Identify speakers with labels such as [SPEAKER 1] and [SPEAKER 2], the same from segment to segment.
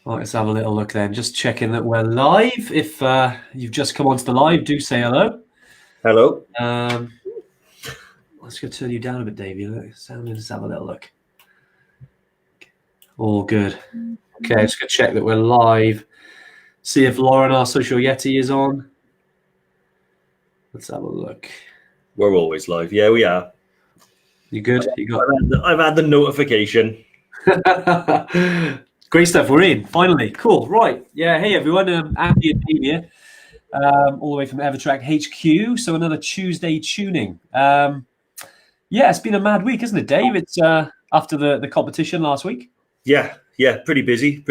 [SPEAKER 1] Right, let's have a little look then. Just checking that we're live. If you've just come onto the live, do say hello.
[SPEAKER 2] Hello.
[SPEAKER 1] Let's go turn you down a bit, Dave. Let's have a little look. All good. Okay, just gonna check that we're live. See if Lauren, our social Yeti, is on. Let's have a look.
[SPEAKER 2] We're always live. Yeah, we are.
[SPEAKER 1] You good? You got?
[SPEAKER 2] I've had the notification.
[SPEAKER 1] Great stuff. We're in finally. Cool. Right. Yeah. Hey everyone. Andy and Dave here, all the way from EverTrek HQ. So another Tuesday tuning. Yeah, it's been a mad week, isn't it, Dave? It's after the competition last week.
[SPEAKER 2] Yeah. Pretty busy.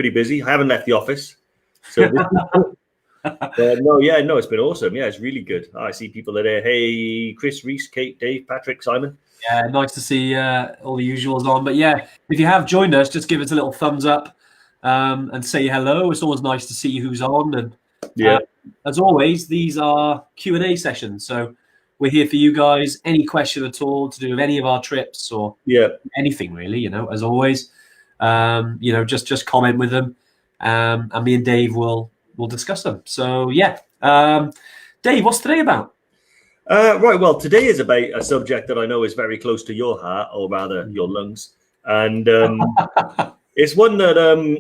[SPEAKER 2] I haven't left the office. So no, it's been awesome. Yeah, it's really good. I see people that are hey, Chris, Reese, Kate, Dave, Patrick, Simon.
[SPEAKER 1] Yeah, nice to see all the usuals on. But yeah, if you have joined us, just give us a little thumbs up and say hello. It's always nice to see who's on. And
[SPEAKER 2] yeah,
[SPEAKER 1] as always, these are Q&A sessions. So we're here for you guys. Any question at all to do with any of our trips or anything really, as always, just comment with them. And me and Dave will discuss them. So yeah, Dave, what's today about?
[SPEAKER 2] Right. Well, today is about a subject that I know is very close to your heart, or rather your lungs. And it's one that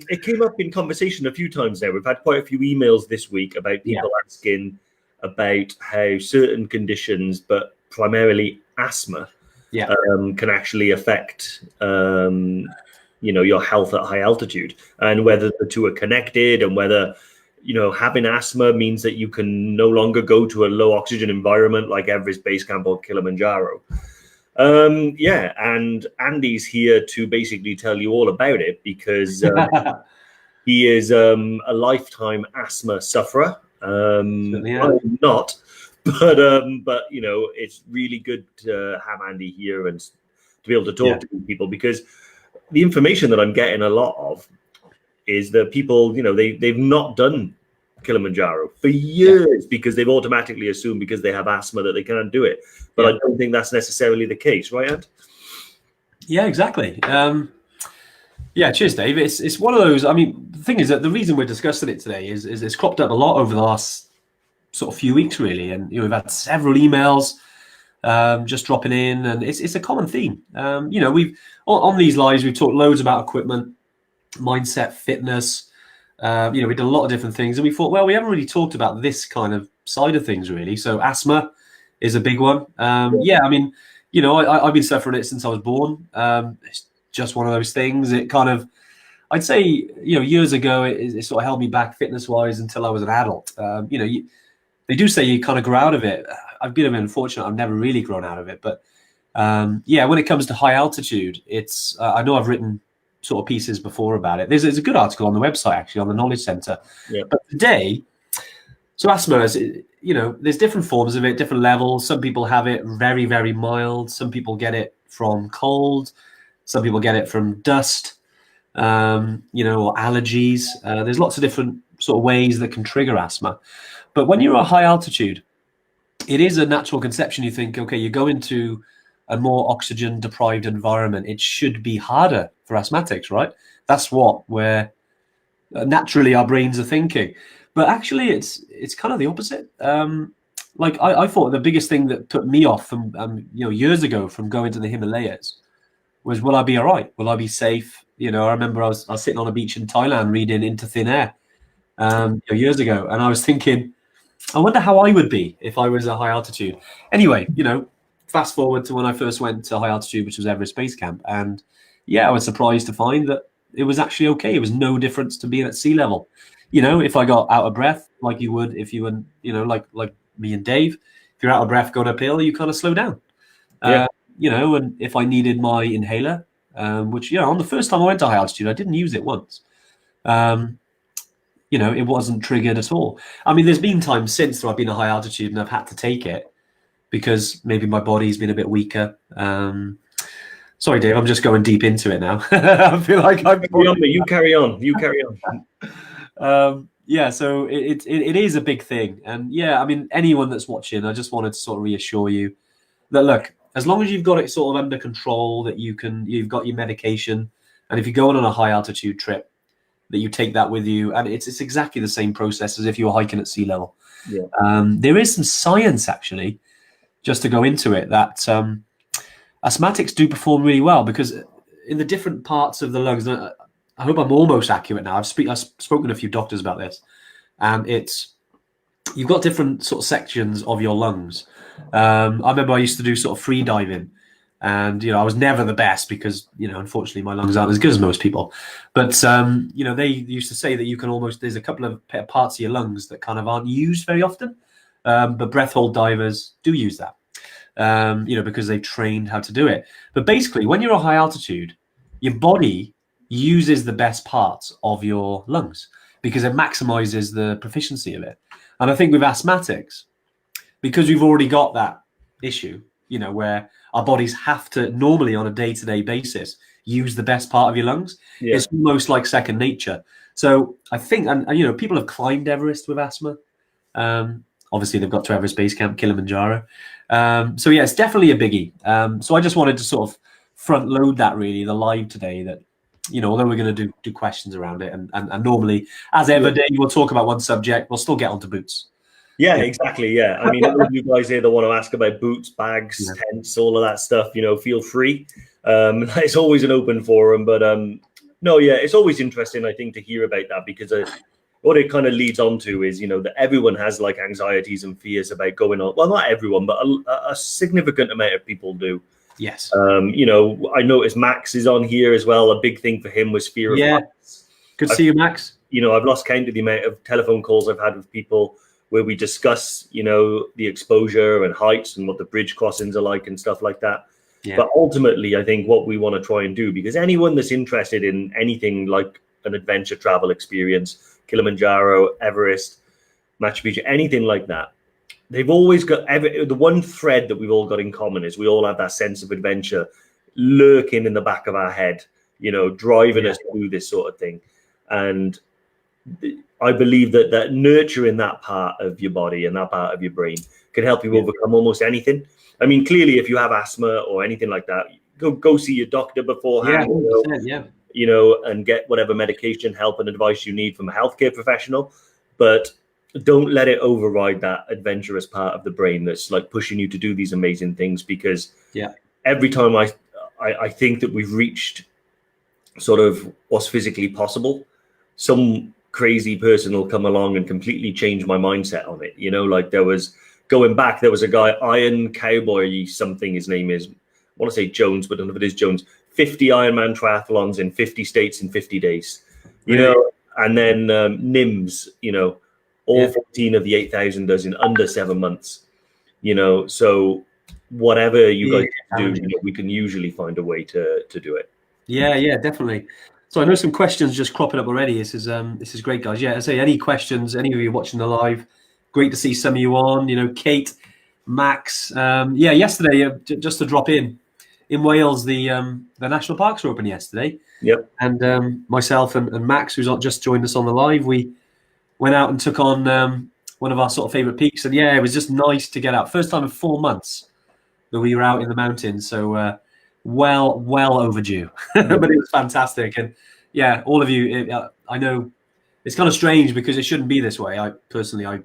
[SPEAKER 2] it came up in conversation a few times now. We've had quite a few emails this week about people asking about how certain conditions, but primarily asthma, can actually affect your health at high altitude, and whether the two are connected, and whether having asthma means that you can no longer go to a low oxygen environment like Everest Base Camp or Kilimanjaro. And Andy's here to basically tell you all about it, because he is a lifetime asthma sufferer. I'm not, but it's really good to have Andy here and to be able to talk to people, because the information that I'm getting a lot of is that people, they've not done Kilimanjaro for years because they've automatically assumed because they have asthma that they can't do it. But I don't think that's necessarily the case, right, Ant?
[SPEAKER 1] Yeah, exactly. Cheers, Dave. It's one of those. I mean, the thing is that the reason we're discussing it today is it's cropped up a lot over the last sort of few weeks, really, and we've had several emails just dropping in, and it's a common theme. We've on these lives we've talked loads about equipment, mindset, fitness. We did a lot of different things, and we thought, well, we haven't really talked about this kind of side of things, really. So asthma is a big one. I've been suffering it since I was born. It's just one of those things. It kind of, I'd say, years ago, it sort of held me back fitness-wise until I was an adult. They do say you kind of grow out of it. I've been a bit unfortunate. I've never really grown out of it. But when it comes to high altitude, it's I know I've written sort of pieces before about it. There's a good article on the website, actually, on the Knowledge Center. But today, so asthma is, there's different forms of it, different levels. Some people have it very, very mild. Some people get it from cold. Some people get it from dust, or allergies. There's lots of different sort of ways that can trigger asthma. But when you're at high altitude, it is a natural conception. You think, okay, you go into a more oxygen deprived environment, it should be harder for asthmatics, right? That's where naturally our brains are thinking. But actually it's kind of the opposite. I thought the biggest thing that put me off from years ago from going to the Himalayas was, will I be all right? Will I be safe? I remember I was sitting on a beach in Thailand reading Into Thin Air years ago, and I was thinking, I wonder how I would be if I was at high altitude. Anyway, fast forward to when I first went to high altitude, which was Everest Base Camp. And I was surprised to find that it was actually okay. It was no difference to being at sea level. If I got out of breath, like you would if you were, like me and Dave, if you're out of breath going uphill, you kind of slow down. And if I needed my inhaler, which, on the first time I went to high altitude, I didn't use it once. It wasn't triggered at all. I mean, there's been times since that I've been at high altitude and I've had to take it because maybe my body's been a bit weaker. Sorry, Dave, I'm just going deep into it now. I feel like
[SPEAKER 2] you carry on.
[SPEAKER 1] So it is a big thing. And I mean, anyone that's watching, I just wanted to sort of reassure you that, look, as long as you've got it sort of under control, that you've got your medication, and if you're going on a high altitude trip, that you take that with you, and it's exactly the same process as if you were hiking at sea level.
[SPEAKER 2] Yeah.
[SPEAKER 1] There is some science actually, just to go into it, that asthmatics do perform really well because in the different parts of the lungs. I hope I'm almost accurate now. I've spoken to a few doctors about this, and you've got different sort of sections of your lungs. I remember I used to do sort of free diving, and I was never the best because unfortunately my lungs aren't as good as most people. But they used to say that you can there's a couple of parts of your lungs that kind of aren't used very often, but breath hold divers do use that, because they've trained how to do it. But basically, when you're at high altitude, your body uses the best parts of your lungs because it maximizes the proficiency of it. And I think with asthmatics, because we've already got that issue, where our bodies have to normally on a day-to-day basis use the best part of your lungs. Yeah. It's almost like second nature. So I think, and people have climbed Everest with asthma. Obviously, they've got to Everest Base Camp, Kilimanjaro. So yeah, it's definitely a biggie. So I just wanted to sort of front load that really, the live today, that although we're going to do questions around it, and normally, as ever, Dave, we'll talk about one subject, we'll still get onto boots.
[SPEAKER 2] Yeah, exactly. Yeah, I mean, all of you guys here that want to ask about boots, bags, tents, all of that stuff, feel free. It's always an open forum, but no, yeah, it's always interesting, I think, to hear about that because what it kind of leads on to is, that everyone has like anxieties and fears about going on. Well, not everyone, but a significant amount of people do.
[SPEAKER 1] Yes.
[SPEAKER 2] I noticed Max is on here as well. A big thing for him was fear of heights.
[SPEAKER 1] Good to see you, Max.
[SPEAKER 2] I've lost count of the amount of telephone calls I've had with people where we discuss, the exposure and heights and what the bridge crossings are like and stuff like that. Yeah. But ultimately, I think what we want to try and do, because anyone that's interested in anything like an adventure travel experience, Kilimanjaro, Everest, Machu Picchu, anything like that, they've always got the one thread that we've all got in common is we all have that sense of adventure lurking in the back of our head, driving us through this sort of thing. And I believe that nurturing that part of your body and that part of your brain can help you overcome almost anything. I mean, clearly, if you have asthma or anything like that, go see your doctor beforehand, and get whatever medication, help, and advice you need from a healthcare professional. But don't let it override that adventurous part of the brain that's like pushing you to do these amazing things. Because every time I think that we've reached sort of what's physically possible, some crazy person will come along and completely change my mindset on it. Like there was a guy, Iron Cowboy something his name is, I want to say Jones, but I don't know if it is Jones, 50 Ironman triathlons in 50 states in 50 days, and then Nims, all 14 of the 8,000 does in under 7 months, so whatever you guys do, we can usually find a way to do it.
[SPEAKER 1] Yeah, definitely. So I know some questions just cropping up already. This is great, guys. Yeah, I say any questions, any of you watching the live, great to see some of you on. Kate, Max. Yesterday, just to drop in Wales, the national parks were open yesterday.
[SPEAKER 2] Yep.
[SPEAKER 1] And myself and Max, who's just joined us on the live, we went out and took on one of our sort of favorite peaks. And it was just nice to get out. First time in 4 months that we were out in the mountains. So well overdue, but it was fantastic. And all of you, I know it's kind of strange because it shouldn't be this way. I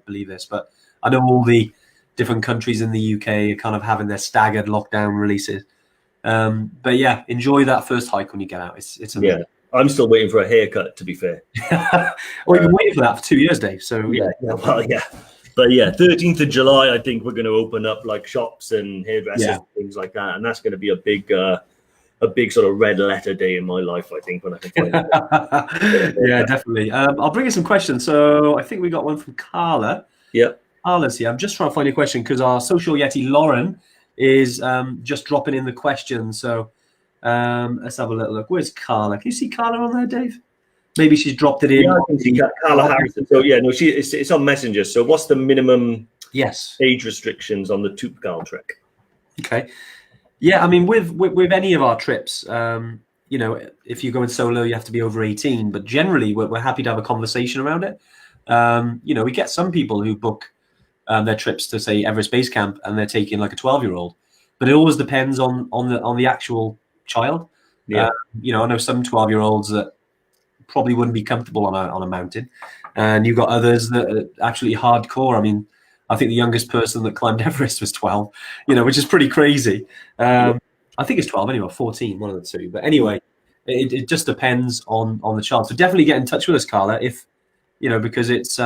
[SPEAKER 1] believe this, but I know all the different countries in the UK are kind of having their staggered lockdown releases. But enjoy that first hike when you get out. It's amazing.
[SPEAKER 2] Yeah, I'm still waiting for a haircut, to be fair.
[SPEAKER 1] We've been waiting for that for 2 years, Dave. So
[SPEAKER 2] But 13th of July, I think we're going to open up like shops and hairdressers and things like that, and that's going to be a big sort of red letter day in my life, I think, when I can find it.
[SPEAKER 1] Yeah, definitely. I'll bring you some questions. So I think we got one from Carla.
[SPEAKER 2] Yeah.
[SPEAKER 1] Carla's here. I'm just trying to find a question because our social yeti Lauren is just dropping in the question. So let's have a little look. Where's Carla? Can you see Carla on there, Dave? Maybe she's dropped it in.
[SPEAKER 2] Yeah, I can see Carla Harrison. So it's on Messenger. So what's the minimum age restrictions on the Toupgal trek?
[SPEAKER 1] Okay. Yeah, I mean, with any of our trips, if you're going solo, you have to be over 18. But generally, we're happy to have a conversation around it. We get some people who book their trips to, say, Everest Base Camp, and they're taking like a 12-year-old. But it always depends on the actual child. Yeah. I know some 12-year-olds that probably wouldn't be comfortable on a mountain, and you've got others that are absolutely hardcore. I mean, I think the youngest person that climbed Everest was 12, which is pretty crazy. I think it's 12 anyway, 14, one of the two. But anyway, it just depends on the child. So definitely get in touch with us, Carla, if because it's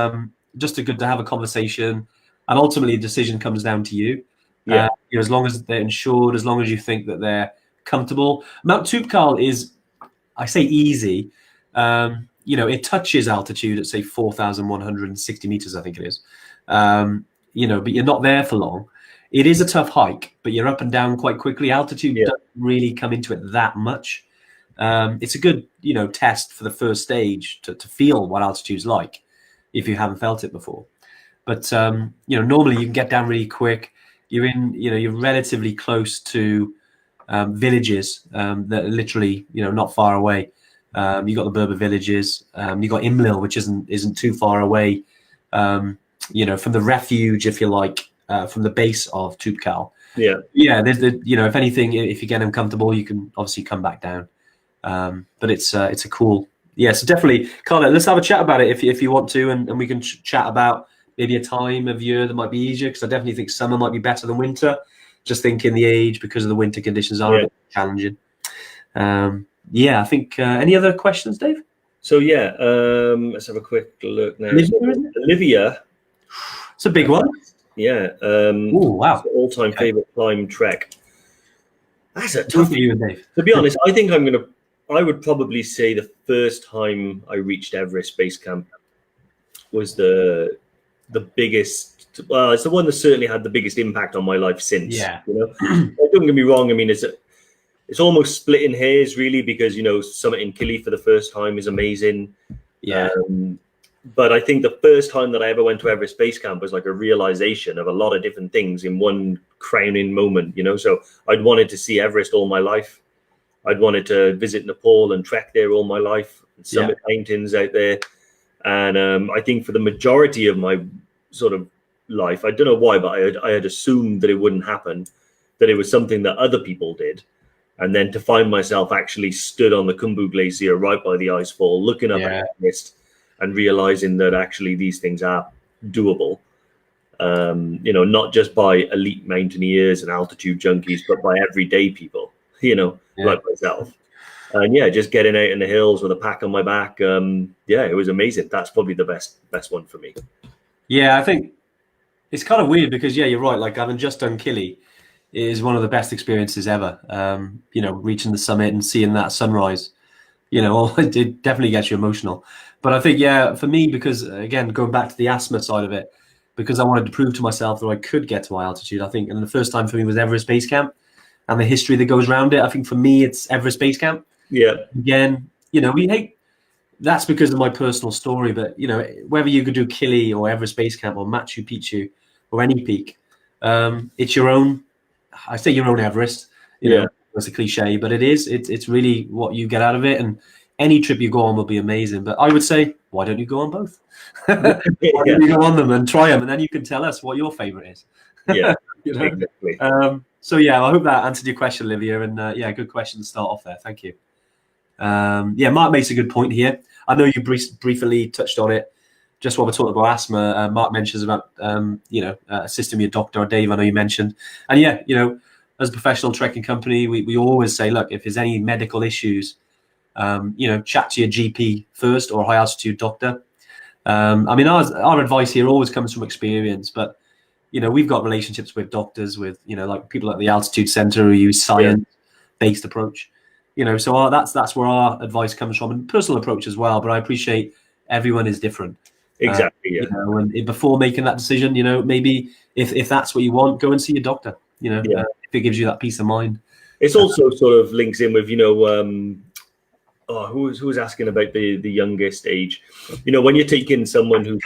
[SPEAKER 1] just good to have a conversation, and ultimately the decision comes down to you.
[SPEAKER 2] Yeah.
[SPEAKER 1] As long as they're insured, as long as you think that they're comfortable. Mount Toubkal is, I say, easy. It touches altitude at say 4,160 meters, I think it is. But you're not there for long. It is a tough hike, but you're up and down quite quickly. Altitude doesn't really come into it that much. It's a good, test for the first stage to feel what altitude's like if you haven't felt it before. But normally you can get down really quick. You're relatively close to villages that are literally, not far away. You got the Berber villages. You got Imlil, which isn't too far away. From the refuge, if you like, from the base of Toubkal. Yeah. There's if anything, if you get uncomfortable, you can obviously come back down. But it's a cool. Yeah. So definitely, Carla, let's have a chat about it if you want to, and we can chat about maybe a time of year that might be easier, because I definitely think summer might be better than winter. Just thinking the age, because of the winter conditions are a bit challenging. I think any other questions, Dave?
[SPEAKER 2] So let's have a quick look now. Olivia.
[SPEAKER 1] It's a big one.
[SPEAKER 2] Yeah.
[SPEAKER 1] Wow.
[SPEAKER 2] All-time favorite climb trek. That's a tough
[SPEAKER 1] one, Dave.
[SPEAKER 2] To be honest, I think I would probably say the first time I reached Everest Base Camp was the biggest. Well, it's the one that certainly had the biggest impact on my life since.
[SPEAKER 1] Yeah.
[SPEAKER 2] Don't get me wrong. I mean, it's almost split in hairs, really, because Summit in Kili for the first time is amazing.
[SPEAKER 1] Yeah.
[SPEAKER 2] But I think the first time that I ever went to Everest Base Camp was like a realization of a lot of different things in one crowning moment. So I'd wanted to see Everest all my life. I'd wanted to visit Nepal and trek there all my life, and summit mountains out there. And I think for the majority of my sort of life, I don't know why, but I had assumed that it wouldn't happen, that it was something that other people did. And then to find myself actually stood on the Khumbu Glacier right by the icefall, looking up at Everest and realizing that actually these things are doable, not just by elite mountaineers and altitude junkies, but by everyday people, like myself. And just getting out in the hills with a pack on my back. It was amazing. That's probably the best one for me.
[SPEAKER 1] Yeah, I think it's kind of weird because, you're right. Like, having just done Kili is one of the best experiences ever. Reaching the summit and seeing that sunrise, it definitely gets you emotional. But I think, for me, because again, going back to the asthma side of it, because I wanted to prove to myself that I could get to high altitude, I think, and the first time for me was Everest Base Camp and the history that goes around it. I think for me, it's Everest Base Camp.
[SPEAKER 2] Yeah.
[SPEAKER 1] Again, that's because of my personal story, but whether you could do Kili or Everest Base Camp or Machu Picchu or any peak, it's your own. I say your own Everest. It's a cliche, but it's really what you get out of it. And any trip you go on will be amazing. But I would say, why don't you go on both? Why don't you go on them and try them, and then you can tell us what your favorite is.
[SPEAKER 2] Yeah, exactly.
[SPEAKER 1] I hope that answered your question, Olivia. And good question to start off there. Thank you. Mark makes a good point here. I know you briefly touched on it just while we're talking about asthma. Mark mentions about assisting your doctor, or Dave, I know you mentioned. And as a professional trekking company, we always say, look, if there's any medical issues, chat to your GP first or a high altitude doctor. Our advice here always comes from experience, but we've got relationships with doctors, with like people at the altitude center who use science-based approach. So that's where our advice comes from, and personal approach as well. But I appreciate everyone is different.
[SPEAKER 2] Exactly.
[SPEAKER 1] And before making that decision, maybe if that's what you want, go and see your doctor. If it gives you that peace of mind.
[SPEAKER 2] It's also sort of links in with who was asking about the youngest age. When you're taking someone who's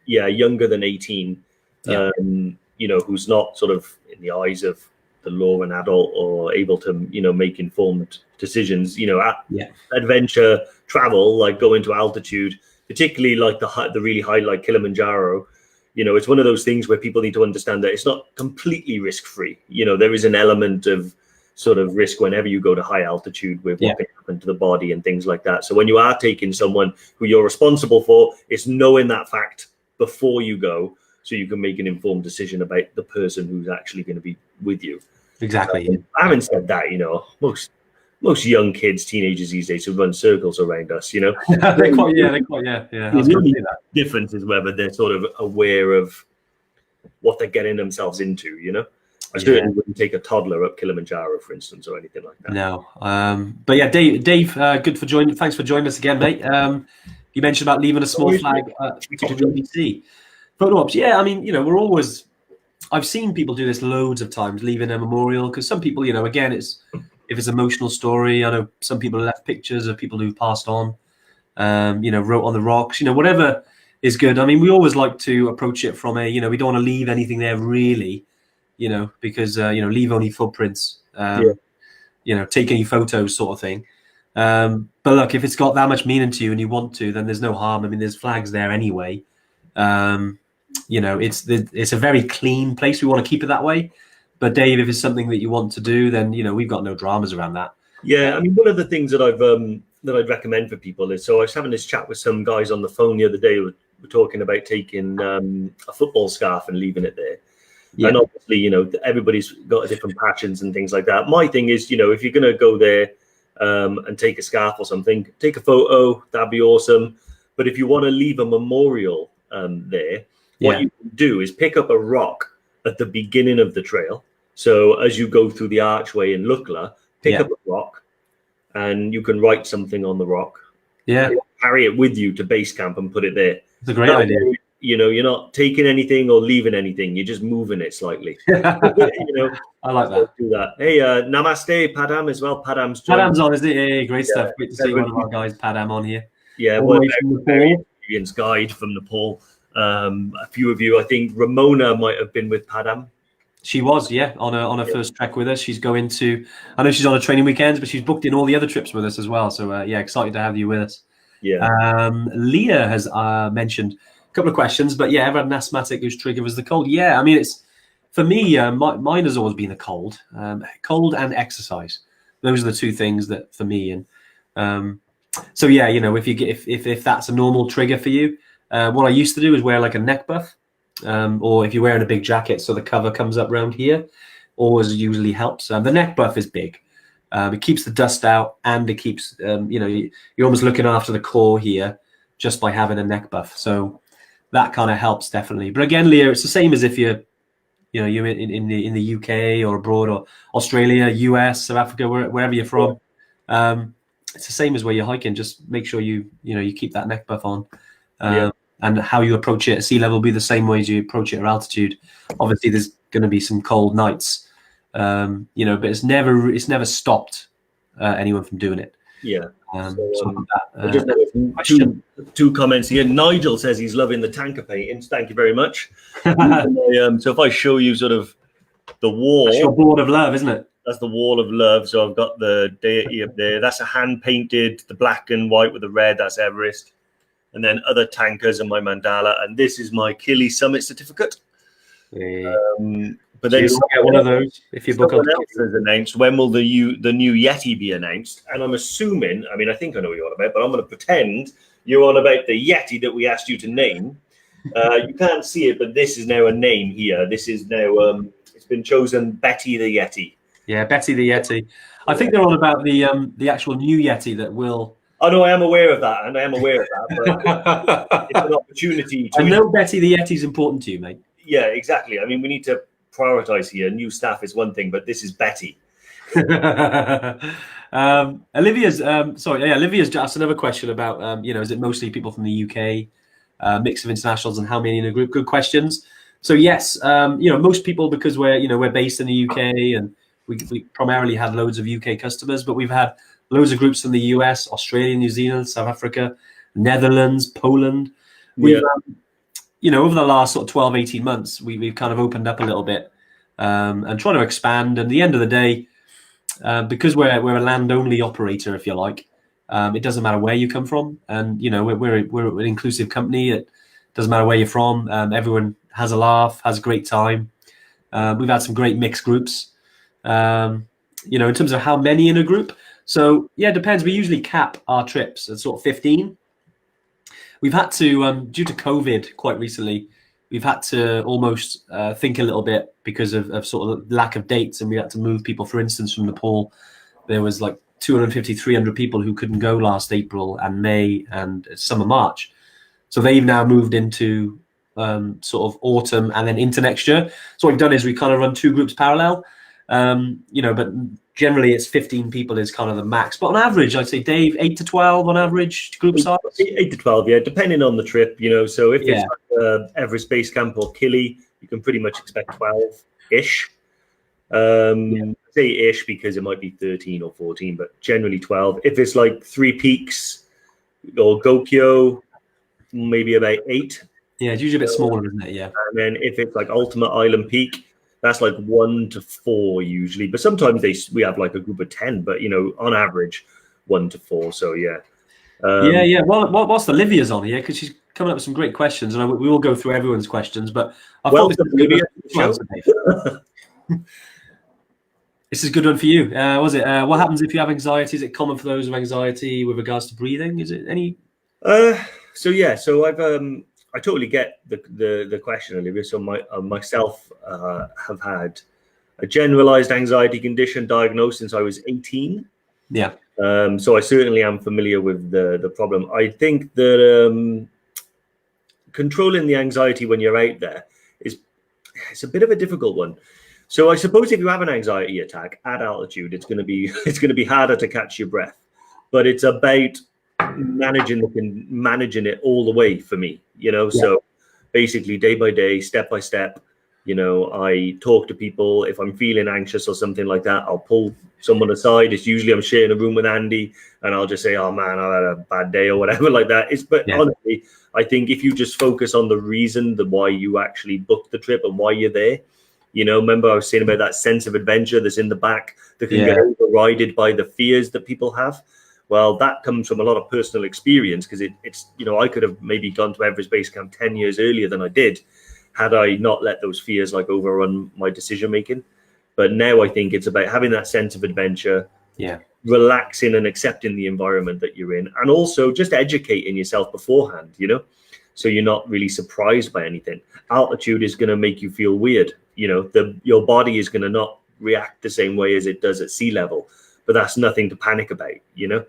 [SPEAKER 2] younger than 18, who's not sort of in the eyes of the law an adult or able to make informed decisions. Adventure travel, like going to altitude, particularly like the really high, like Kilimanjaro. It's one of those things where people need to understand that it's not completely risk-free. There is an element of sort of risk whenever you go to high altitude with what can happen to the body and things like that. So when you are taking someone who you're responsible for, it's knowing that fact before you go, so you can make an informed decision about the person who's actually going to be with you.
[SPEAKER 1] Exactly.
[SPEAKER 2] Having said that, most young kids, teenagers these days, who run circles around us,
[SPEAKER 1] they're quite, yeah.
[SPEAKER 2] The only difference is whether they're sort of aware of what they're getting themselves into. I certainly wouldn't take a toddler up Kilimanjaro, for instance, or anything like that.
[SPEAKER 1] No, but yeah, Dave, good for joining. Thanks for joining us again, mate. You mentioned about leaving a small flag to the BBC. Photo ops, yeah. I mean, we're always. I've seen people do this loads of times, leaving a memorial, because some people, again, if it's an emotional story. I know some people left pictures of people who've passed on. Wrote on the rocks. Whatever is good. I mean, we always like to approach it from we don't want to leave anything there really. Because leave only footprints. Take any photos, sort of thing. But look, if it's got that much meaning to you and you want to, then there's no harm. I mean, there's flags there anyway. It's a very clean place. We want to keep it that way. But Dave, if it's something that you want to do, then we've got no dramas around that.
[SPEAKER 2] Yeah, I mean, one of the things that I'd recommend for people is, so I was having this chat with some guys on the phone the other day. We're talking about taking a football scarf and leaving it there. Yeah. And obviously, everybody's got different passions and things like that. My thing is, if you're going to go there and take a scarf or something, take a photo. That'd be awesome. But if you want to leave a memorial there, what you can do is pick up a rock at the beginning of the trail. So as you go through the archway in Lukla, pick up a rock and you can write something on the rock.
[SPEAKER 1] Yeah.
[SPEAKER 2] Carry it with you to base camp and put it there.
[SPEAKER 1] It's a great idea.
[SPEAKER 2] You're not taking anything or leaving anything. You're just moving it slightly.
[SPEAKER 1] I like that.
[SPEAKER 2] Do that. Hey, namaste, Padam as well. Padam's
[SPEAKER 1] on, isn't it? Hey, great stuff. Great to see one of our guys, Padam, on here.
[SPEAKER 2] Yeah, very experienced guide from Nepal. A few of you, I think Ramona might have been with Padam.
[SPEAKER 1] She was, on her first trek with us. She's going to, I know she's on a training weekends, but she's booked in all the other trips with us as well. So excited to have you with us.
[SPEAKER 2] Yeah.
[SPEAKER 1] Leah has mentioned a couple of questions, but ever had an asthmatic whose trigger was the cold? Yeah, I mean, it's for me. Mine has always been the cold, cold and exercise. Those are the two things that for me. And so if you get if that's a normal trigger for you, what I used to do is wear like a neck buff, or if you're wearing a big jacket, so the cover comes up around here, always usually helps. The neck buff is big. It keeps the dust out, and it keeps you're almost looking after the core here just by having a neck buff. So that kind of helps definitely. But again, Leah, it's the same as if you're in the UK or abroad or Australia, US, South Africa, wherever you're from. It's the same as where you're hiking. Just make sure you keep that neck buff on. And how you approach it at sea level will be the same way as you approach it at altitude. Obviously, there's going to be some cold nights, but it's never stopped anyone from doing it.
[SPEAKER 2] Yeah. Two comments here. Nigel says he's loving the tanker paintings. Thank you very much. So if I show you sort of the wall,
[SPEAKER 1] that's your board of love, isn't it?
[SPEAKER 2] That's the wall of love. So I've got the deity up there. That's a hand painted, the black and white with the red. That's Everest. And then other tankers and my mandala. And this is my Kili Summit certificate. But then
[SPEAKER 1] you get one of those if you book
[SPEAKER 2] someone else has announced when will the new Yeti be announced. And I'm assuming, I think I know what you're on about, but I'm going to pretend you're on about the Yeti that we asked you to name. You can't see it, but this is now a name here. This is now it's been chosen Betty the Yeti.
[SPEAKER 1] Yeah, Betty the Yeti. I think they're on about the actual new Yeti that will.
[SPEAKER 2] Oh no, I am aware of that, and I am aware of that. But it's an opportunity.
[SPEAKER 1] I know Betty the Yeti is important to you, mate.
[SPEAKER 2] Yeah, exactly. I mean, we need to prioritize here. New staff is one thing, but this is Betty.
[SPEAKER 1] Olivia's asked another question about is it mostly people from the UK, mix of internationals, and how many in a group? Good questions. So yes, most people, because we're based in the UK and we primarily had loads of UK customers, but we've had loads of groups from the US, Australia, New Zealand, South Africa, Netherlands, Poland. We've over the last sort of 12, 18 months, we've kind of opened up a little bit and trying to expand. And at the end of the day, because we're a land-only operator, if you like, it doesn't matter where you come from. And, we're an inclusive company. It doesn't matter where you're from. Everyone has a laugh, has a great time. We've had some great mixed groups. you know, in terms of how many in a group. So yeah, it depends. We usually cap our trips at sort of 15. We've had to, due to COVID quite recently, we've had to almost think a little bit because of sort of lack of dates, and we had to move people. For instance, from Nepal, there was like 250, 300 people who couldn't go last April and May and summer, March. So they've now moved into sort of autumn and then into next year. So what we've done is we kind of run 2 groups parallel, you know, but generally it's 15 people is kind of the max. But on average, I'd say, Dave, 8 to 12 on average group size?
[SPEAKER 2] 8 to 12, yeah, depending on the trip, you know. So if it's like, Everest Base Camp or Kili, you can pretty much expect 12-ish. Say ish because it might be 13 or 14, but generally 12. If it's like 3 peaks or Gokyo, maybe about 8.
[SPEAKER 1] Yeah, it's usually a bit smaller, isn't it? Yeah.
[SPEAKER 2] And then if it's like Ultimate Island Peak, that's like 1 to 4 usually. But sometimes we have like a group of 10, but you know, on average, 1 to 4. So yeah.
[SPEAKER 1] Yeah. Well, whilst Olivia's on here, because she's coming up with some great questions, and we will go through everyone's questions. But I thought this is a good one for you. Was it? What happens if you have anxiety? Is it common for those with anxiety with regards to breathing? Is it any?
[SPEAKER 2] So yeah. So I totally get the question, Olivia. So myself have had a generalized anxiety condition diagnosed since I was 18.
[SPEAKER 1] Yeah.
[SPEAKER 2] So I certainly am familiar with the problem. I think that controlling the anxiety when you're out there it's a bit of a difficult one. So I suppose if you have an anxiety attack at altitude, it's going to be harder to catch your breath. But it's about managing it all the way for me, you know. Yeah. So basically, day by day, step by step, you know, I talk to people. If I'm feeling anxious or something like that, I'll pull someone aside. It's usually I'm sharing a room with Andy, and I'll just say, "Oh man, I had a bad day" or whatever like that. Honestly, I think if you just focus on the reason, why you actually booked the trip and why you're there. You know, remember I was saying about that sense of adventure that's in the back that can get overridden by the fears that people have. Well, that comes from a lot of personal experience because it's, you know, I could have maybe gone to Everest Base Camp 10 years earlier than I did had I not let those fears like overrun my decision making. But now I think it's about having that sense of adventure, relaxing and accepting the environment that you're in, and also just educating yourself beforehand, you know, so you're not really surprised by anything. Altitude is going to make you feel weird. You know, your body is going to not react the same way as it does at sea level, but that's nothing to panic about, you know.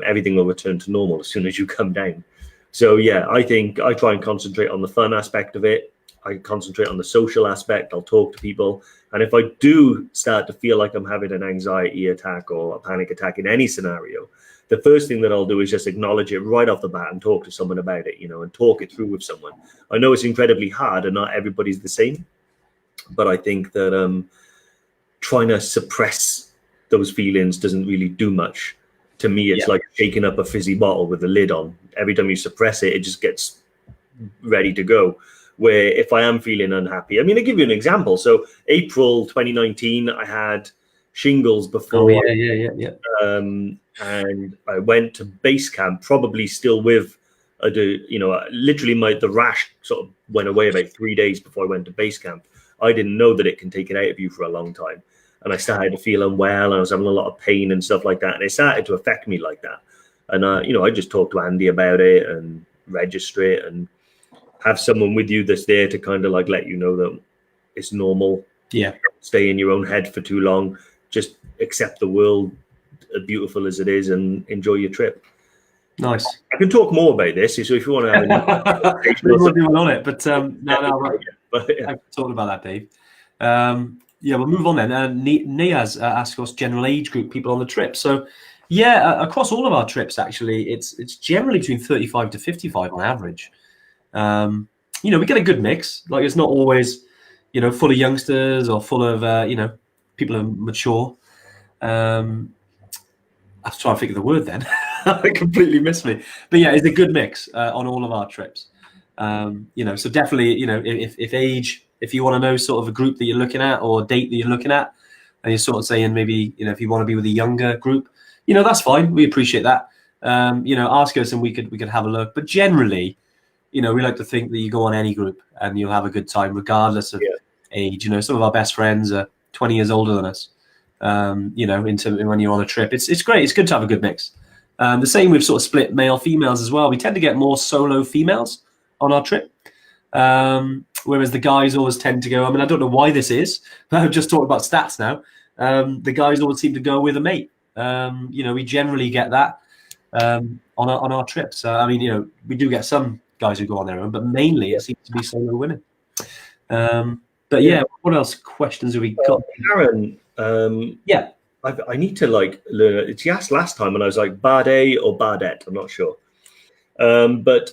[SPEAKER 2] Everything will return to normal as soon as you come down. So yeah, I think I try and concentrate on the fun aspect of it. I concentrate on the social aspect. I'll talk to people, and if I do start to feel like I'm having an anxiety attack or a panic attack in any scenario, the first thing that I'll do is just acknowledge it right off the bat and talk to someone about it, you know, and talk it through with someone. I know it's incredibly hard and not everybody's the same, but I think that trying to suppress those feelings doesn't really do much. To me, it's like shaking up a fizzy bottle with the lid on. Every time you suppress it, it just gets ready to go. Where if I am feeling unhappy, I mean, I'll give you an example. So April 2019, I had shingles before. And I went to base camp, probably still with, you know, literally the rash sort of went away about 3 days before I went to base camp. I didn't know that it can take it out of you for a long time. And I started to feel unwell, and I was having a lot of pain and stuff like that. And it started to affect me like that. And, you know, I just talked to Andy about it and register it and have someone with you that's there to kind of like let you know that it's normal. Yeah. Don't stay in your own head for too long. Just accept the world, beautiful as it is, and enjoy your trip.
[SPEAKER 1] Nice.
[SPEAKER 2] I can talk more about this, so if you want to have any
[SPEAKER 1] we'll on it, but I've talked about that, Dave. We'll move on then. Niaz asked us general age group people on the trip. So across all of our trips, actually, it's generally between 35 to 55 on average. You know, we get a good mix. Like, it's not always, you know, full of youngsters or full of you know, people who are mature. I was trying to think of the word then. It completely missed me. But yeah, it's a good mix on all of our trips. You know, so definitely, you know, if age, if you want to know sort of a group that you're looking at or a date that you're looking at, and you're sort of saying maybe, you know, if you want to be with a younger group, you know, that's fine. We appreciate that. You know, ask us and we could have a look. But generally, you know, we like to think that you go on any group and you'll have a good time regardless of age. You know, some of our best friends are 20 years older than us. into when you're on a trip. It's great. It's good to have a good mix. The same with sort of split male females as well. We tend to get more solo females on our trip, whereas the guys always tend to go. I mean, I don't know why this is, but I've just talked about stats now. The guys always seem to go with a mate. We generally get that on our trips. I mean, we do get some guys who go on their own, but mainly it seems to be solo women. But yeah, what else questions have we got?
[SPEAKER 2] Karen,
[SPEAKER 1] yeah.
[SPEAKER 2] I need to learn. She asked last time, and I was like, Bade or Badet. I'm not sure. But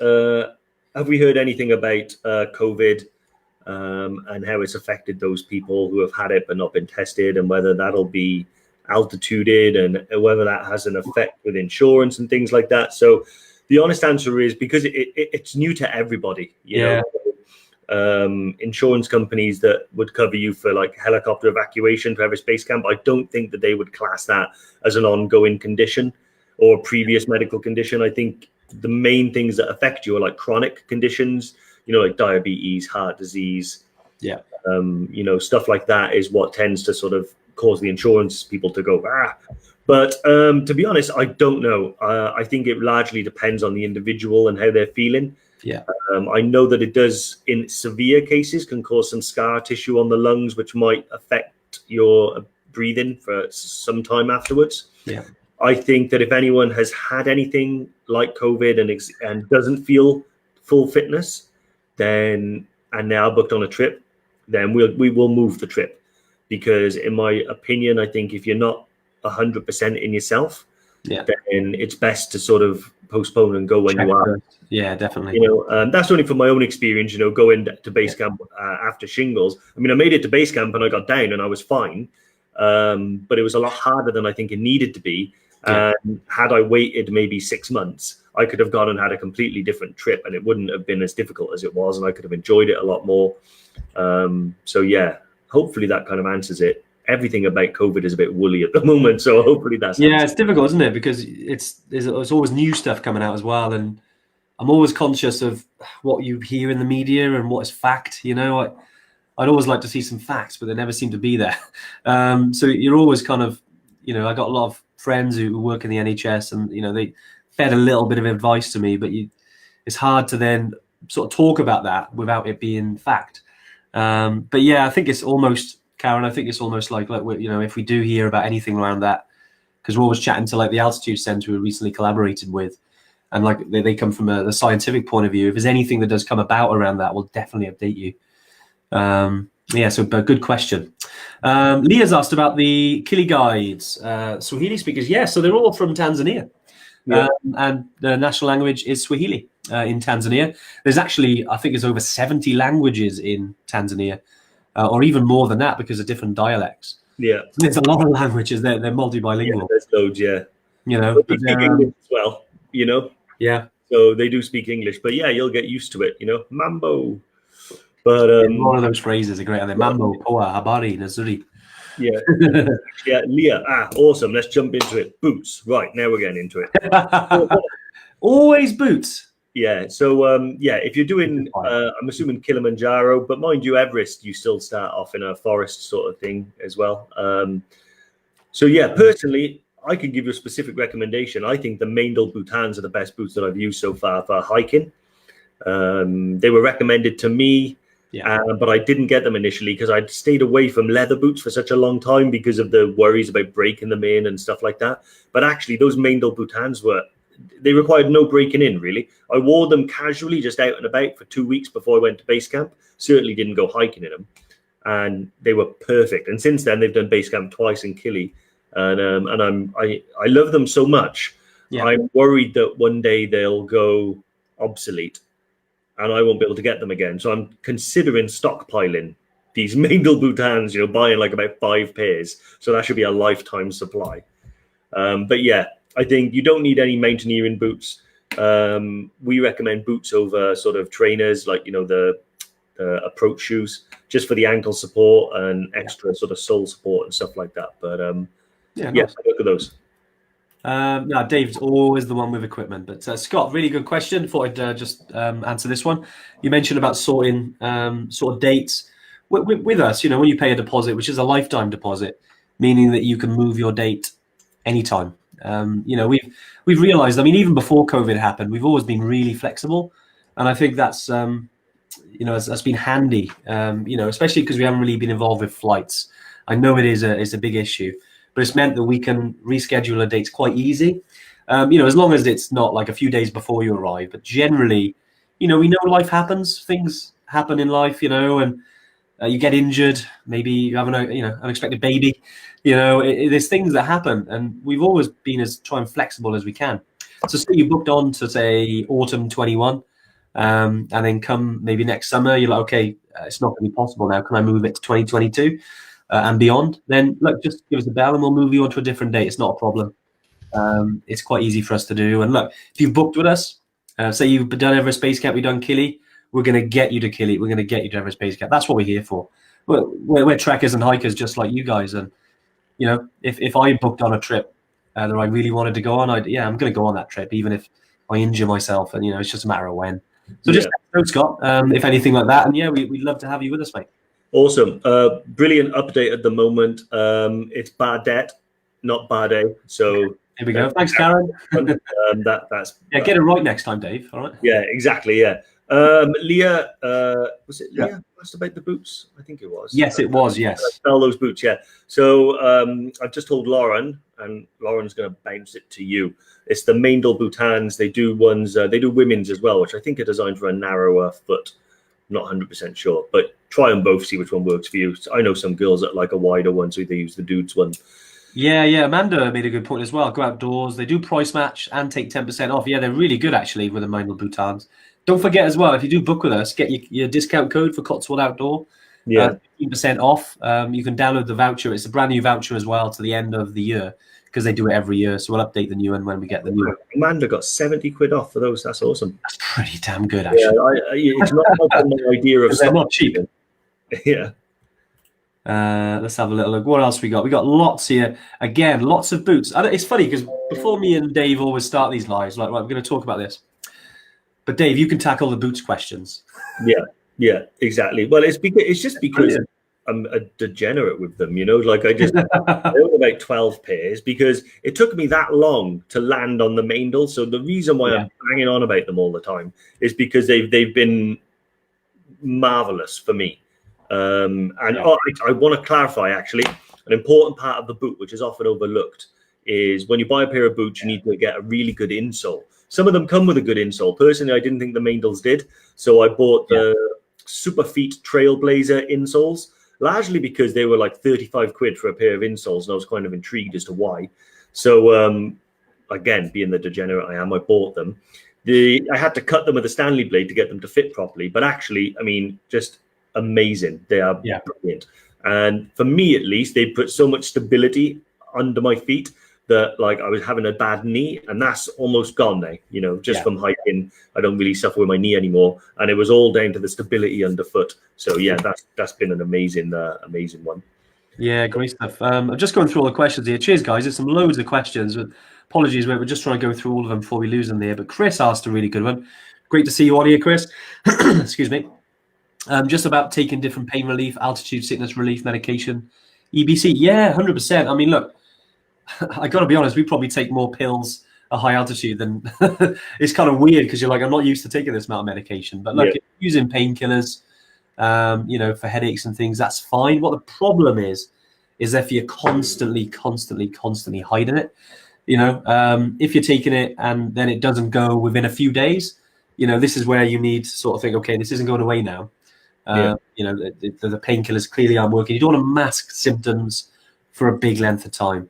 [SPEAKER 2] have we heard anything about COVID and how it's affected those people who have had it but not been tested, and whether that'll be altituded, and whether that has an effect with insurance and things like that? So the honest answer is, because it's new to everybody. You know? Insurance companies that would cover you for like helicopter evacuation to Everest Base Camp, I don't think that they would class that as an ongoing condition or a previous medical condition. I think the main things that affect you are like chronic conditions, like diabetes, heart disease, stuff like that is what tends to sort of cause the insurance people to go, But to be honest, I don't know. I think it largely depends on the individual and how they're feeling.
[SPEAKER 1] Yeah.
[SPEAKER 2] I know that it does, in severe cases, can cause some scar tissue on the lungs, which might affect your breathing for some time afterwards.
[SPEAKER 1] Yeah.
[SPEAKER 2] I think that if anyone has had anything like COVID and doesn't feel full fitness, and now booked on a trip, then we will move the trip. Because in my opinion, I think if you're not 100% in yourself, then it's best to sort of postpone and go when you are.
[SPEAKER 1] Yeah, definitely.
[SPEAKER 2] That's only from my own experience, going to base camp after shingles. I mean, I made it to base camp and I got down and I was fine. But it was a lot harder than I think it needed to be. Had I waited maybe 6 months, I could have gone and had a completely different trip, and it wouldn't have been as difficult as it was, and I could have enjoyed it a lot more. So yeah, hopefully that kind of answers it. Everything about COVID is a bit woolly at the moment, so hopefully that's
[SPEAKER 1] it's difficult, isn't it? Because there's always new stuff coming out as well, and I'm always conscious of what you hear in the media and what is fact. I'd always like to see some facts, but they never seem to be there. So you're always kind of, I got a lot of friends who work in the NHS, and they fed a little bit of advice to me, but it's hard to then sort of talk about that without it being fact. But yeah, I think it's almost, Karen, like if we do hear about anything around that, because we're always chatting to like the Altitude Centre we recently collaborated with, and like they come from the scientific point of view. If there's anything that does come about around that, we'll definitely update you. But good question. Leah's asked about the Kili guides, Swahili speakers. So they're all from Tanzania, and the national language is Swahili in Tanzania. There's actually, I think, there's over 70 languages in Tanzania, or even more than that, because of different dialects. Yeah, there's a lot of languages. They're multi-bilingual.
[SPEAKER 2] Yeah, there's loads. Yeah, they speak English as well. Yeah. So they do speak English, but yeah, you'll get used to it. Mambo. But
[SPEAKER 1] one of those phrases are great, aren't they? Mambo, poa, habari, nazuri.
[SPEAKER 2] Yeah, Leah. Awesome. Let's jump into it. Boots. Right, now we're getting into it.
[SPEAKER 1] Always boots.
[SPEAKER 2] Yeah. So if you're doing, I'm assuming Kilimanjaro, but mind you, Everest, you still start off in a forest sort of thing as well. So yeah, personally, I can give you a specific recommendation. I think the Maindel Boutans are the best boots that I've used so far for hiking. They were recommended to me. But I didn't get them initially because I'd stayed away from leather boots for such a long time because of the worries about breaking them in and stuff like that. But actually, those Maindel Boutans they required no breaking in, really. I wore them casually, just out and about for 2 weeks before I went to base camp. Certainly didn't go hiking in them. And they were perfect. And since then, they've done base camp twice in Kili. And I love them so much. I'm worried that one day they'll go obsolete and I won't be able to get them again. So I'm considering stockpiling these Maindel Boutans, buying like about 5 pairs. So that should be a lifetime supply. But yeah, I think you don't need any mountaineering boots. We recommend boots over sort of trainers, like, the approach shoes, just for the ankle support and extra sort of sole support and stuff like that. But nice. Look at those.
[SPEAKER 1] No, Dave's always the one with equipment. But Scott, really good question. Thought I'd just answer this one. You mentioned about sorting sort of dates with us. When you pay a deposit, which is a lifetime deposit, meaning that you can move your date anytime. You know, we've realized, I mean, even before COVID happened, we've always been really flexible. And I think that's, you know, that's been handy, you know, especially because we haven't really been involved with flights. I know it is a big issue, but it's meant that we can reschedule our dates quite easy. You know, as long as it's not like a few days before you arrive, but generally, you know, we know life happens, things happen in life, you know, and you get injured, maybe you have an, you know, unexpected baby, you know, there's things that happen, and we've always been as flexible as we can. So say you booked on to say autumn 21, and then come maybe next summer, you're like, okay, it's not going to be possible now. Can I move it to 2022 and beyond? Then look, just give us a bell and we'll move you on to a different date. It's not a problem. It's quite easy for us to do. And look, if you've booked with us, say you've done Everest Base Camp, we've done Kili, we're going to get you to Kili. We're going to get you to Everest Base Camp. That's what we're here for. We're trekkers and hikers just like you guys. And, you know, if I booked on a trip that I really wanted to go on, I'm going to go on that trip, even if I injure myself. And, you know, it's just a matter of when. So just let us know, Scott, if anything like that. And yeah, we'd love to have you with us, mate.
[SPEAKER 2] Awesome. Brilliant update at the moment. It's bad debt, not bad A. So
[SPEAKER 1] here we go. Thanks, Karen.
[SPEAKER 2] That's
[SPEAKER 1] get it right next time, Dave. All right.
[SPEAKER 2] Yeah, exactly. Yeah. Leah, was it Leah? Yeah. Asked about the boots. I think it was.
[SPEAKER 1] Yes, it was. Yes.
[SPEAKER 2] Sell those boots. Yeah. So I've just told Lauren, and Lauren's going to bounce it to you. It's the Maindel Boutans. They do ones. They do women's as well, which I think are designed for a narrower foot. Not 100% sure, but try them both. See which one works for you. I know some girls that like a wider one, so they use the dudes one.
[SPEAKER 1] Yeah. Amanda made a good point as well. Go outdoors. They do price match and take 10% off. Yeah, they're really good actually with the Maindel Boutans. Don't forget as well, if you do book with us, get your discount code for Cotswold Outdoor. Yeah, 15% off. You can download the voucher. It's a brand new voucher as well to the end of the year because they do it every year. So we'll update the new one when we get the new one.
[SPEAKER 2] Amanda got 70 quid off for those. That's awesome.
[SPEAKER 1] That's pretty damn good, actually.
[SPEAKER 2] Yeah, it's not like my idea of
[SPEAKER 1] they're not cheap.
[SPEAKER 2] Yeah.
[SPEAKER 1] Let's have a little look. What else we got? We got lots here. Again, lots of boots. It's funny because before me and Dave always start these lives, like, right, we're going to talk about this. But Dave, you can tackle the boots questions.
[SPEAKER 2] Yeah, exactly. Well, it's just because I'm a degenerate with them, you know. Like I own about 12 pairs because it took me that long to land on the Maindel. So the reason why I'm banging on about them all the time is because they've been marvelous for me. I want to clarify actually an important part of the boot, which is often overlooked, is when you buy a pair of boots, you need to get a really good insole. Some of them come with a good insole. Personally, I didn't think the Maindels did. So I bought the Superfeet Trailblazer insoles, largely because they were like 35 quid for a pair of insoles. And I was kind of intrigued as to why. So again, being the degenerate I am, I bought them. I had to cut them with a Stanley blade to get them to fit properly. But actually, I mean, just amazing. They are brilliant. And for me, at least, they put so much stability under my feet that like I was having a bad knee, and that's almost gone now, you know, just from hiking. I don't really suffer with my knee anymore, and it was all down to the stability underfoot. So yeah, that's been an amazing one.
[SPEAKER 1] Yeah, great stuff. I'm just going through all the questions here. Cheers, guys. There's some loads of questions. Apologies, we're just trying to go through all of them before we lose them there. But Chris asked a really good one. Great to see you on here, Chris. Excuse me. Just about taking different pain relief, altitude sickness relief medication, EBC. Yeah, 100%. I mean, look, I got to be honest, we probably take more pills at high altitude than it's kind of weird because you're like, I'm not used to taking this amount of medication. But look, if you're using painkillers, you know, for headaches and things, that's fine. What the problem is if you're constantly hiding it, you know, if you're taking it and then it doesn't go within a few days, you know, this is where you need to sort of think, okay, this isn't going away now. You know, the painkillers clearly aren't working. You don't want to mask symptoms for a big length of time.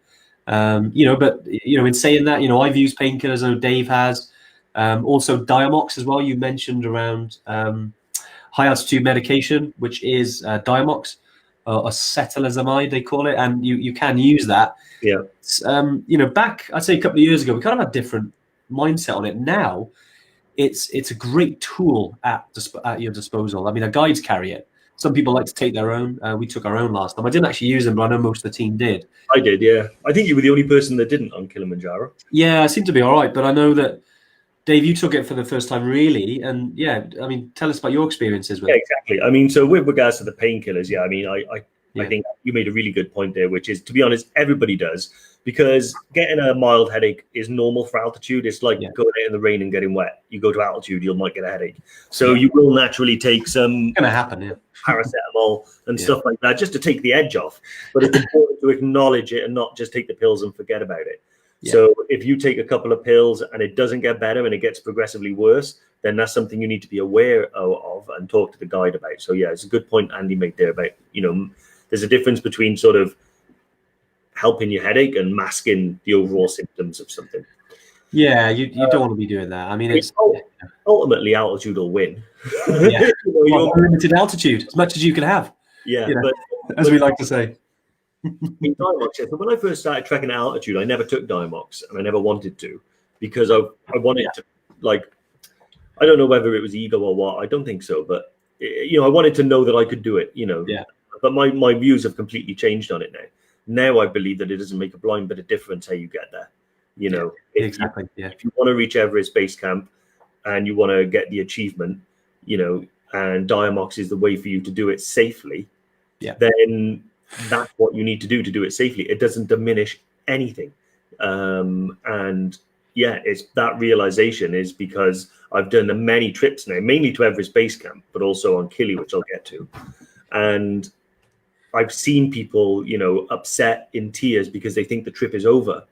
[SPEAKER 1] You know, but you know, in saying that, you know, I've used painkillers. I know Dave has. Also Diamox as well. You mentioned around high altitude medication, which is Diamox or acetylazamide, they call it, and you can use that. Yeah. You know, back I'd say a couple of years ago, we kind of had different mindset on it. Now, it's a great tool at your disposal. I mean, our guides carry it. Some people like to take their own. We took our own last time. I didn't actually use them, but I know most of the team did.
[SPEAKER 2] I did, yeah. I think you were the only person that didn't on Kilimanjaro.
[SPEAKER 1] Yeah, I seem to be all right. But I know that, Dave, you took it for the first time, really. And yeah, I mean, tell us about your experiences with it.
[SPEAKER 2] Yeah, exactly. I mean, so with regards to the painkillers, yeah, I mean, I think you made a really good point there, which is, to be honest, everybody does, because getting a mild headache is normal for altitude. It's like going out in the rain and getting wet. You go to altitude, you might get a headache. So you will naturally take some
[SPEAKER 1] It's gonna happen,
[SPEAKER 2] paracetamol and stuff like that, just to take the edge off. But it's important to acknowledge it and not just take the pills and forget about it. So if you take a couple of pills and it doesn't get better and it gets progressively worse, then that's something you need to be aware of and talk to the guide about. So yeah, it's a good point Andy made there about, there's a difference between sort of helping your headache and masking the overall symptoms of something.
[SPEAKER 1] Yeah, you don't want to be doing that. I mean, it's
[SPEAKER 2] ultimately altitude will win.
[SPEAKER 1] Unlimited altitude, as much as you can have.
[SPEAKER 2] Yeah,
[SPEAKER 1] but as we like to say.
[SPEAKER 2] In Diamox, so when I first started trekking at altitude, I never took Diamox, and I never wanted to, because I wanted to, like, I don't know whether it was ego or what. I don't think so, but I wanted to know that I could do it.
[SPEAKER 1] Yeah.
[SPEAKER 2] But my views have completely changed on it now. Now I believe that it doesn't make a blind bit of difference how you get there.
[SPEAKER 1] Exactly.
[SPEAKER 2] If you want to reach Everest base camp and you want to get the achievement, and Diamox is the way for you to do it safely.
[SPEAKER 1] Yeah.
[SPEAKER 2] Then that's what you need to do it safely. It doesn't diminish anything. And yeah, it's that realization is because I've done many trips now, mainly to Everest base camp, but also on Kili, which I'll get to. And I've seen people, upset in tears because they think the trip is over,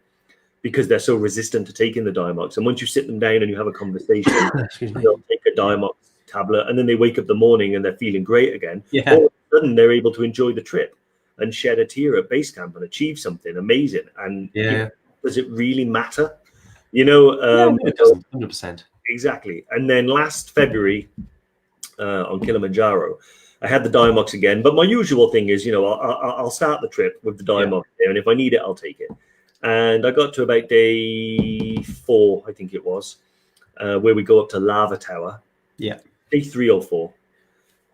[SPEAKER 2] because they're so resistant to taking the Diamox. And once you sit them down and you have a conversation, they'll take a Diamox tablet, and then they wake up the morning and they're feeling great again.
[SPEAKER 1] Yeah.
[SPEAKER 2] All of a sudden, they're able to enjoy the trip and shed a tear at base camp and achieve something amazing. And does it really matter? It
[SPEAKER 1] doesn't, 100%.
[SPEAKER 2] Exactly. And then last February on Kilimanjaro, I had the Diamox again. But my usual thing is, I'll start the trip with the Diamox there, and if I need it, I'll take it. And I got to about day 4, I think it was, where we go up to Lava Tower.
[SPEAKER 1] Yeah.
[SPEAKER 2] Day 3 or 4.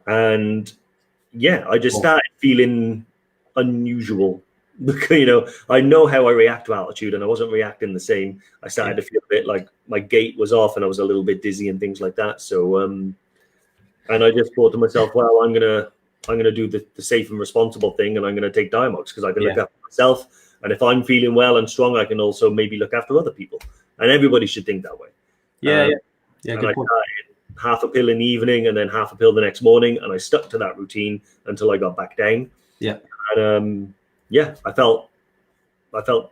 [SPEAKER 2] And I just started feeling unusual. I know how I react to altitude, and I wasn't reacting the same. I started to feel a bit like my gait was off, and I was a little bit dizzy and things like that. So, and I just thought to myself, well, I'm gonna do the safe and responsible thing, and I'm gonna take Diamox because I can look after myself. And if I'm feeling well and strong, I can also maybe look after other people. And everybody should think that way.
[SPEAKER 1] Yeah.
[SPEAKER 2] And
[SPEAKER 1] Good
[SPEAKER 2] I
[SPEAKER 1] point.
[SPEAKER 2] started half a pill in the evening and then half a pill the next morning, and I stuck to that routine until I got back down.
[SPEAKER 1] Yeah.
[SPEAKER 2] And I felt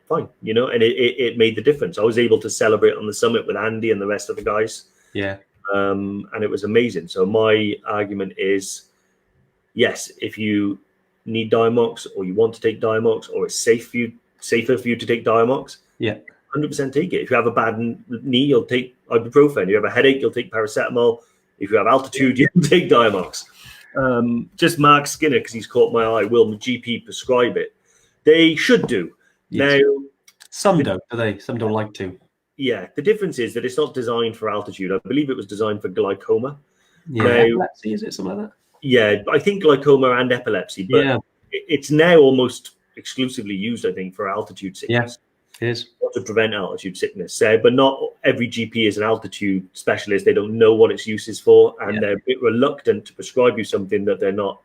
[SPEAKER 2] fine, and it made the difference. I was able to celebrate on the summit with Andy and the rest of the guys.
[SPEAKER 1] Yeah.
[SPEAKER 2] And it was amazing. So my argument is, yes, if you need Diamox or you want to take Diamox, or it's safer for you to take Diamox, 100% take it. If you have a bad knee, you'll take ibuprofen. If you have a headache, you'll take paracetamol. If you have altitude, you'll take Diamox. Just Mark Skinner, because he's caught my eye, will the GP prescribe it? They should do.
[SPEAKER 1] Yes.
[SPEAKER 2] Now,
[SPEAKER 1] some don't, do they? Some don't like to.
[SPEAKER 2] Yeah, the difference is that it's not designed for altitude. I believe it was designed for glaucoma.
[SPEAKER 1] Yeah, epilepsy, is it something like that?
[SPEAKER 2] Yeah, I think glaucoma and epilepsy, but it's now almost exclusively used, I think, for altitude sickness.
[SPEAKER 1] Yeah, it is.
[SPEAKER 2] To prevent altitude sickness. But not every GP is an altitude specialist. They don't know what its use is for, and they're a bit reluctant to prescribe you something that they're not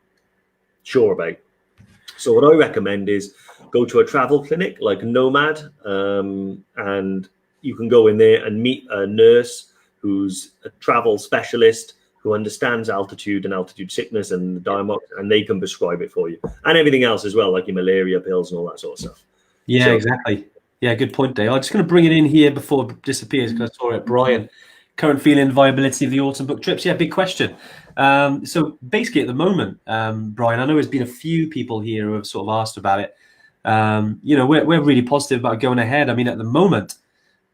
[SPEAKER 2] sure about. So what I recommend is go to a travel clinic like Nomad, and you can go in there and meet a nurse who's a travel specialist who understands altitude and altitude sickness and the Diamox, and they can prescribe it for you, and everything else as well, like your malaria pills and all that sort of stuff.
[SPEAKER 1] Yeah, exactly. Yeah, good point, Dave. I'm just going to bring it in here before it disappears because I saw it. Brian, current feeling, viability of the autumn book trips. Yeah, big question. So basically at the moment, Brian, I know there's been a few people here who have sort of asked about it. We're really positive about going ahead. I mean, at the moment,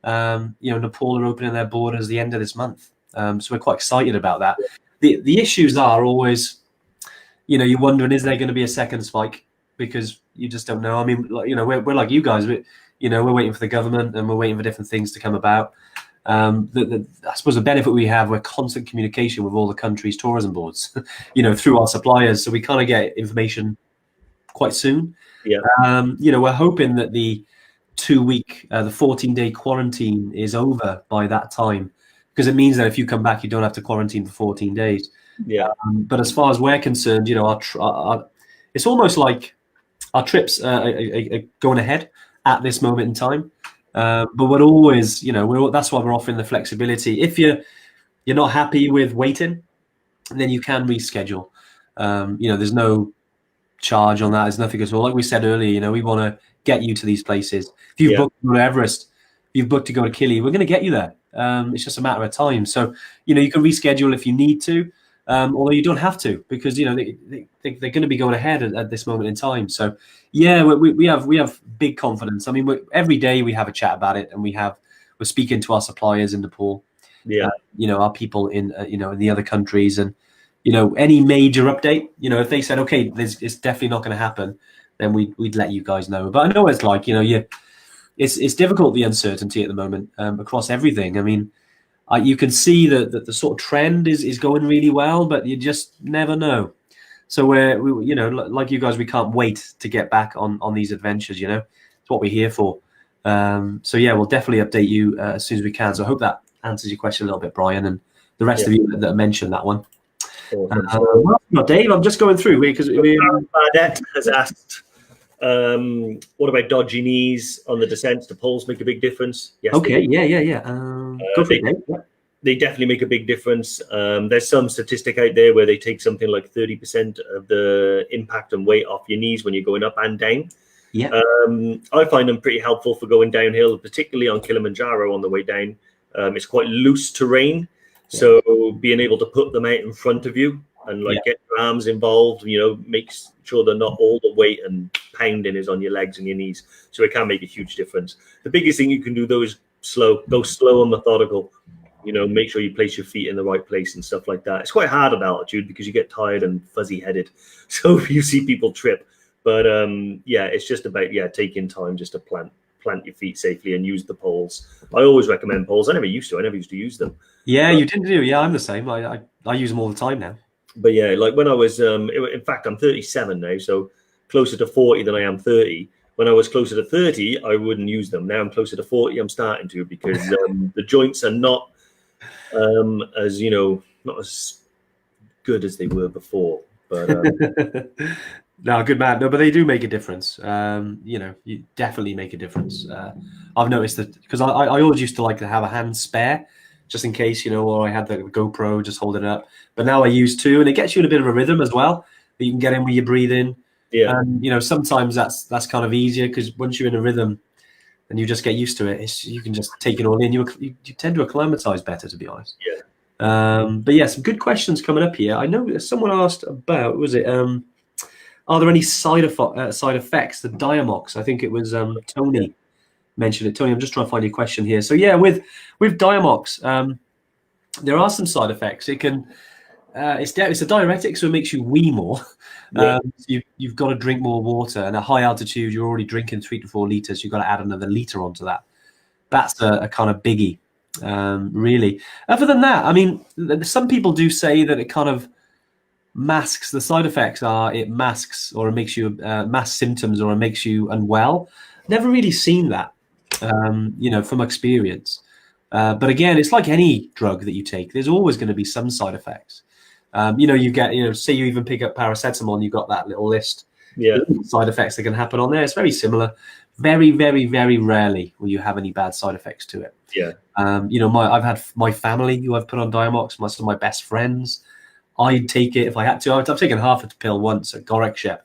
[SPEAKER 1] Nepal are opening their borders the end of this month. So we're quite excited about that. The issues are always, you're wondering, is there going to be a second spike? Because you just don't know. I mean, we're like you guys. We're waiting for the government and we're waiting for different things to come about. I suppose the benefit we have, we're constant communication with all the countries' tourism boards, through our suppliers. So we kind of get information quite soon.
[SPEAKER 2] Yeah.
[SPEAKER 1] We're hoping that the 2-week, the 14-day quarantine is over by that time, because it means that if you come back, you don't have to quarantine for 14 days.
[SPEAKER 2] Yeah.
[SPEAKER 1] But as far as we're concerned, it's almost like our trips are going ahead at this moment in time. But we're always, that's why we're offering the flexibility. If you're not happy with waiting, then you can reschedule. There's no charge on that. There's nothing at all. Like we said earlier, we want to get you to these places. If you've booked to go to Everest, if you've booked to go to Kili, we're going to get you there. It's just a matter of time. So, you can reschedule if you need to, although you don't have to, because, they're going to be going ahead at this moment in time. So, yeah, we have big confidence. I mean, every day we have a chat about it, and we're speaking to our suppliers in Nepal, our people in the other countries, and, any major update, if they said, okay, it's definitely not going to happen, then we'd let you guys know. But I know it's like, it's difficult, the uncertainty at the moment across everything. I mean, you can see that the sort of trend is going really well, but you just never know. So we like you guys, we can't wait to get back on these adventures. It's what we're here for. So yeah, we'll definitely update you as soon as we can. So I hope that answers your question a little bit, Brian, and the rest of you that mentioned that one. Awesome. Dave, I'm just going through because
[SPEAKER 2] Bardette has asked, what about dodgy knees on the descents? Do poles make a big difference? Yes.
[SPEAKER 1] Okay. Yeah.
[SPEAKER 2] They definitely make a big difference. There's some statistic out there where they take something like 30% of the impact and weight off your knees when you're going up and down.
[SPEAKER 1] Yeah.
[SPEAKER 2] I find them pretty helpful for going downhill, particularly on Kilimanjaro on the way down. It's quite loose terrain. So being able to put them out in front of you and get your arms involved, makes sure that not all the weight and pounding is on your legs and your knees. So it can make a huge difference. The biggest thing you can do though is go slow and methodical. Make sure you place your feet in the right place and stuff like that. It's quite hard at altitude because you get tired and fuzzy headed. So you see people trip. But it's just about taking time just to plant your feet safely and use the poles. I always recommend poles. I never used to use them.
[SPEAKER 1] Yeah, you didn't do. Yeah, I'm the same. I use them all the time now.
[SPEAKER 2] But yeah, like when I was, in fact, I'm 37 now, so closer to 40 than I am 30. When I was closer to 30, I wouldn't use them. Now I'm closer to 40, I'm starting to, because the joints are not as good as they were before. But
[SPEAKER 1] no, good man. No, but they do make a difference. You definitely make a difference. I've noticed that because I always used to like to have a hand spare, just in case, or I had the GoPro just holding it up. But now I use two, and it gets you in a bit of a rhythm as well. You can get in with your breathing.
[SPEAKER 2] Yeah.
[SPEAKER 1] And sometimes that's kind of easier because once you're in a rhythm and you just get used to it, you can just take it all in. You tend to acclimatize better, to be honest.
[SPEAKER 2] Yeah.
[SPEAKER 1] But yeah, some good questions coming up here. I know someone asked about, was it are there any side effects to Diamox? I think it was Tony mentioned it. Tony, I'm just trying to find your question here. So yeah, with Diamox, there are some side effects. It can it's a diuretic, so it makes you wee more.
[SPEAKER 2] Yeah.
[SPEAKER 1] You've got to drink more water, and at high altitude, you're already drinking 3 to 4 liters. You've got to add another liter onto that. That's a kind of biggie, really. Other than that, I mean, some people do say that it kind of masks the side effects. It masks or it makes you mask symptoms, or it makes you unwell. Never really seen that, from experience. But again, it's like any drug that you take. There's always going to be some side effects. You get, say you even pick up paracetamol, and you've got that little list.
[SPEAKER 2] Yeah.
[SPEAKER 1] Side effects that can happen on there. It's very similar. Very, very, very rarely will you have any bad side effects to it.
[SPEAKER 2] Yeah.
[SPEAKER 1] I've had my family who I've put on Diamox, some of my best friends. I'd take it if I had to. I've taken half a pill once at Gorekshep.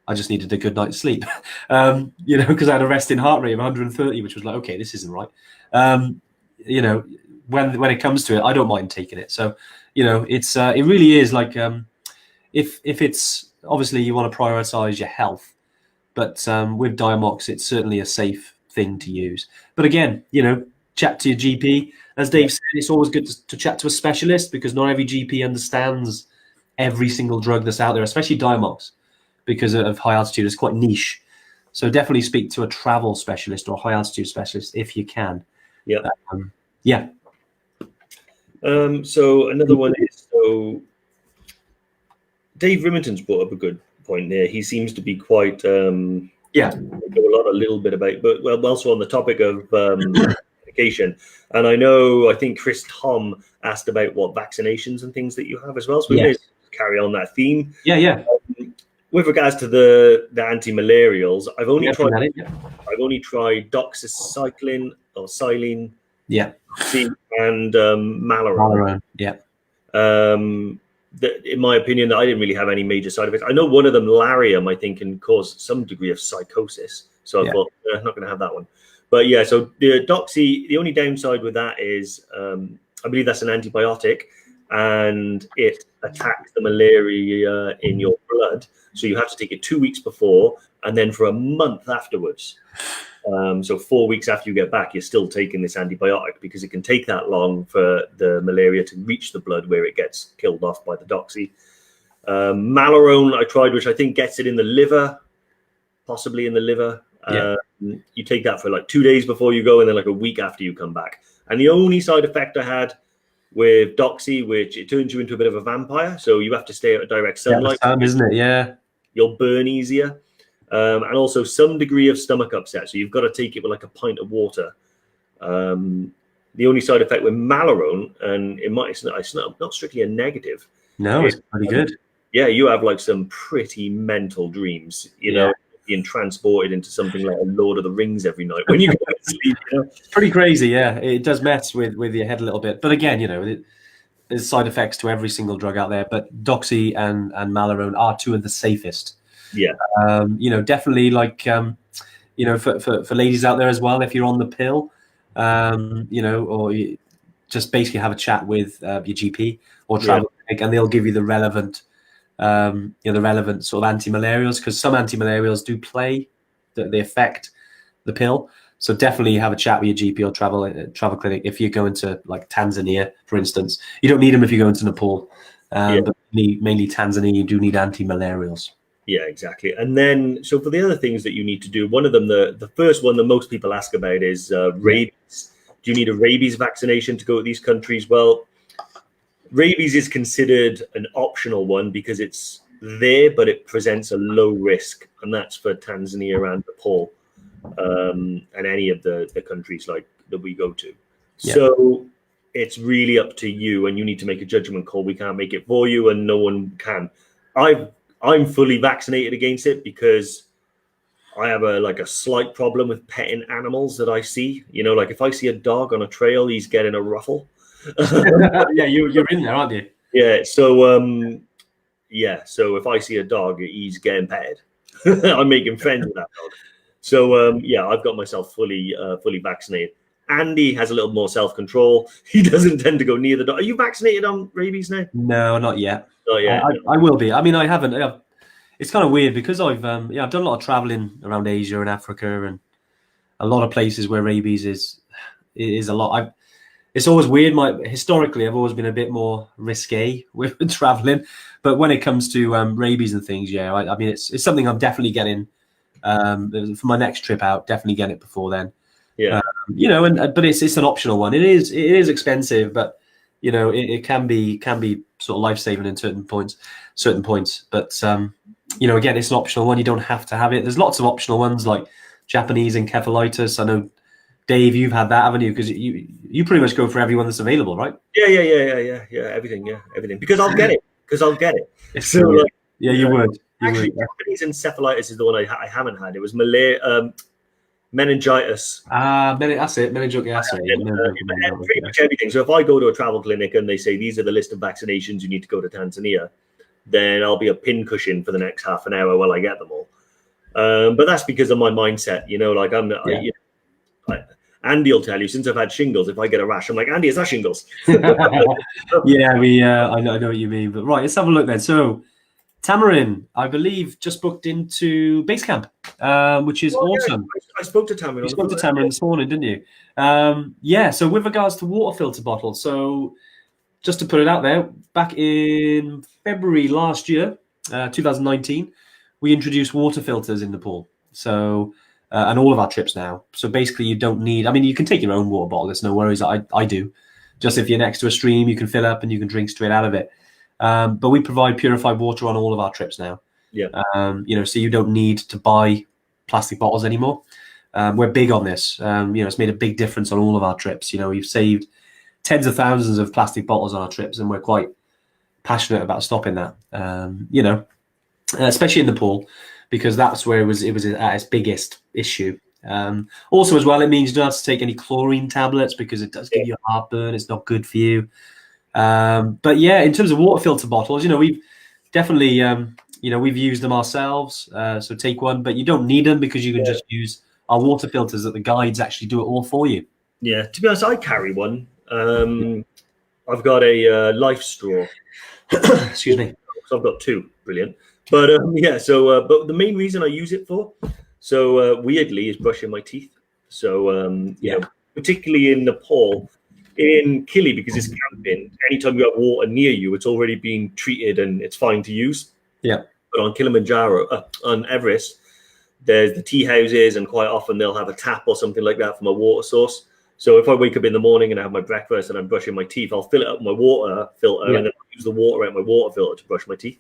[SPEAKER 1] I just needed a good night's sleep, because I had a resting heart rate of 130, which was like, okay, this isn't right. When it comes to it, I don't mind taking it. So, it really is like, if it's obviously you want to prioritize your health, but with Diamox, it's certainly a safe thing to use. But again, chat to your GP. As Dave said, it's always good to chat to a specialist, because not every GP understands every single drug that's out there, especially Diamox, because of high altitude. It's quite niche. So definitely speak to a travel specialist or a high altitude specialist if you can.
[SPEAKER 2] Yeah.
[SPEAKER 1] Yeah.
[SPEAKER 2] So another one is, Dave Rimington's brought up a good point there. He seems to be quite know a little bit about, but also on the topic of medication. And I think Chris Tom asked about what vaccinations and things that you have as well. So we may carry on that theme.
[SPEAKER 1] Yeah.
[SPEAKER 2] with regards to the anti-malarials, I've only
[SPEAKER 1] Yeah,
[SPEAKER 2] tried
[SPEAKER 1] Fanatic, yeah.
[SPEAKER 2] I've only tried doxycycline or Silene,
[SPEAKER 1] Yeah,
[SPEAKER 2] and Malarone.
[SPEAKER 1] Malarone, yeah.
[SPEAKER 2] In my opinion, I didn't really have any major side effects. I know one of them, Larium, I think can cause some degree of psychosis. So I
[SPEAKER 1] Yeah.
[SPEAKER 2] thought, I'm not going to have that one. But yeah, so the doxy, the only downside with that is I believe that's an antibiotic, and it attacks the malaria in your blood. So you have to take it 2 weeks before, and then for a month afterwards. So 4 weeks after you get back, you're still taking this antibiotic because it can take that long for the malaria to reach the blood where it gets killed off by the doxy. Malarone I tried, which I think gets it in the liver, possibly in the liver.
[SPEAKER 1] Yeah.
[SPEAKER 2] You take that for like 2 days before you go, and then like a week after you come back. And the only side effect I had with doxy, which it turns you into a bit of a vampire, so you have to stay out of direct sunlight.
[SPEAKER 1] Yeah, isn't it? Yeah.
[SPEAKER 2] You'll burn easier. And also some degree of stomach upset. So you've got to take it with like a pint of water. The only side effect with Malarone, and it's not strictly a negative.
[SPEAKER 1] No, it's pretty good.
[SPEAKER 2] Yeah, you have like some pretty mental dreams, you know, being transported into something like a Lord of the Rings every night when you go to sleep. You know?
[SPEAKER 1] It's pretty crazy, yeah. It does mess with your head a little bit. But again, you know, there's side effects to every single drug out there. But Doxy and Malarone are two of the safest.
[SPEAKER 2] Yeah.
[SPEAKER 1] You know, definitely like, you know, for ladies out there as well, if you're on the pill, you know, or you just basically have a chat with your GP or travel clinic, and they'll give you the relevant, you know, the relevant sort of anti-malarials, because some anti-malarials do play, they affect the pill. So definitely have a chat with your GP or travel clinic if you're going to like Tanzania, for instance. You don't need them if you're going to Nepal, but mainly Tanzania, you do need anti-malarials.
[SPEAKER 2] Yeah, exactly. And then, so for the other things that you need to do, one of them, the first one that most people ask about is rabies. Do you need a rabies vaccination to go to these countries? Well, rabies is considered an optional one because it's there, but it presents a low risk. And that's for Tanzania and Nepal, and any of the countries like that we go to. Yeah. So it's really up to you, and you need to make a judgment call. We can't make it for you, and no one can. I'm fully vaccinated against it because I have a slight problem with petting animals that I see. You know, like if I see a dog on a trail, he's getting a ruffle.
[SPEAKER 1] Yeah, you're in there, aren't you?
[SPEAKER 2] Yeah. So so if I see a dog, he's getting petted. I'm making friends with that dog. So I've got myself fully vaccinated. Andy has a little more self-control. He doesn't tend to go near the dog. Are you vaccinated on rabies now?
[SPEAKER 1] No, not yet.
[SPEAKER 2] Oh yeah,
[SPEAKER 1] I will be. I mean, I haven't. It's kind of weird because I've done a lot of traveling around Asia and Africa and a lot of places where rabies is a lot. It's always weird. Historically, I've always been a bit more risque with traveling, but when it comes to rabies and things, I mean, it's something I'm definitely getting for my next trip out. Definitely get it before then.
[SPEAKER 2] Yeah,
[SPEAKER 1] you know, but it's an optional one. It is expensive, but you know, it can be sort of life-saving in certain points. But you know, again, it's an optional one. You don't have to have it. There's lots of optional ones like Japanese encephalitis. I know, Dave, you've had that, haven't you? Because you pretty much go for everyone that's available, right?
[SPEAKER 2] Yeah. Everything. Because I'll get it.
[SPEAKER 1] So like, you would.
[SPEAKER 2] Actually, Japanese encephalitis is the one I haven't had. It was meningitis.
[SPEAKER 1] That's it. Meningitis.
[SPEAKER 2] Pretty much everything. So if I go to a travel clinic and they say these are the list of vaccinations you need to go to Tanzania, then I'll be a pincushion for the next half an hour while I get them all. But that's because of my mindset. You know, like Andy will tell you, since I've had shingles, if I get a rash, I'm like, Andy, is that shingles?
[SPEAKER 1] Yeah, I know what you mean. But right, let's have a look then. So Tamarin, I believe, just booked into base camp, which is awesome.
[SPEAKER 2] Yeah, I spoke to Tamarin.
[SPEAKER 1] You spoke to Tamarin this morning, didn't you? So with regards to water filter bottles, so just to put it out there, back in February last year, 2019, we introduced water filters in Nepal. So, and all of our trips now. So basically you don't need, I mean, you can take your own water bottle. There's no worries. I do. Just if you're next to a stream, you can fill up and you can drink straight out of it. But we provide purified water on all of our trips now.
[SPEAKER 2] Yeah.
[SPEAKER 1] You know, so you don't need to buy plastic bottles anymore. We're big on this. You know, it's made a big difference on all of our trips. You know, we've saved tens of thousands of plastic bottles on our trips, and we're quite passionate about stopping that. You know, especially in Nepal, because that's where it was at its biggest issue. Also, as well, it means you don't have to take any chlorine tablets because it does give you heartburn. It's not good for you. But yeah, in terms of water filter bottles, we've definitely, we've used them ourselves. So take one, but you don't need them because you can just use our water filters that the guides actually do it all for you.
[SPEAKER 2] Yeah, to be honest, I carry one. I've got a life straw.
[SPEAKER 1] Excuse me.
[SPEAKER 2] So I've got two. Brilliant. But but the main reason I use it for, weirdly, is brushing my teeth. So particularly in Nepal, in Kili, because it's camping, anytime you have water near you, it's already been treated and it's fine to use.
[SPEAKER 1] Yeah.
[SPEAKER 2] But on Kilimanjaro, on Everest, there's the tea houses, and quite often they'll have a tap or something like that from a water source. So if I wake up in the morning and I have my breakfast and I'm brushing my teeth, I'll fill it up with my water filter and then I'll use the water out of my water filter to brush my teeth.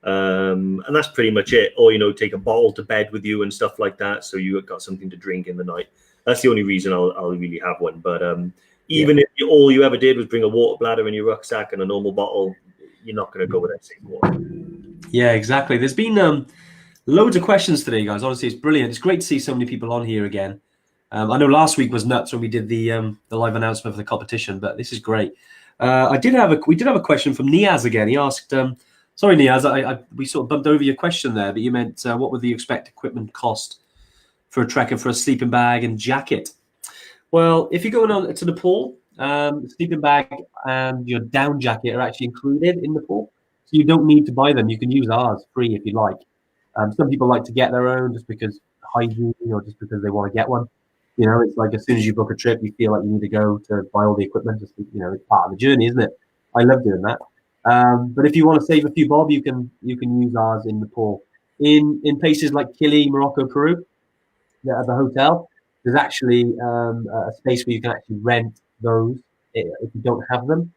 [SPEAKER 2] And that's pretty much it. Or, take a bottle to bed with you and stuff like that, so you got something to drink in the night. That's the only reason I'll really have one. But even if all you ever did was bring a water bladder in your rucksack and a normal bottle, you're not going to go without safe water.
[SPEAKER 1] Yeah, exactly. There's been loads of questions today, guys. Honestly, it's brilliant. It's great to see so many people on here again. I know last week was nuts when we did the live announcement for the competition, but this is great. We did have a question from Niaz again. He asked, sorry, Niaz, we sort of bumped over your question there, but you meant what would the expected equipment cost for a trek and for a sleeping bag and jacket? Well, if you're going on to Nepal, the sleeping bag and your down jacket are actually included in Nepal, so you don't need to buy them. You can use ours free if you like. Some people like to get their own just because hygiene or just because they want to get one. It's like as soon as you book a trip, you feel like you need to go to buy all the equipment. Just it's part of the journey, isn't it? I love doing that. But if you want to save a few bob, you can use ours in Nepal. In places like Kili, Morocco, Peru, at the hotel, there's actually a space where you can actually rent those if you don't have them.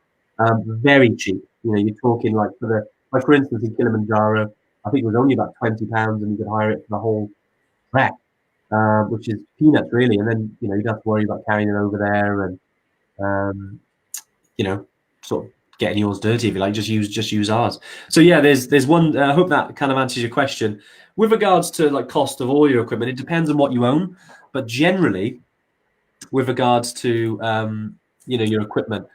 [SPEAKER 1] Very cheap. You're talking like for instance in Kilimanjaro, I think it was only about £20, and you could hire it for the whole trek. Which is peanuts really, and then you don't have to worry about carrying it over there and sort of getting yours dirty if you like. Just use ours. So yeah, there's one. I hope that kind of answers your question with regards to like cost of all your equipment. It depends on what you own, but generally, with regards to your equipment,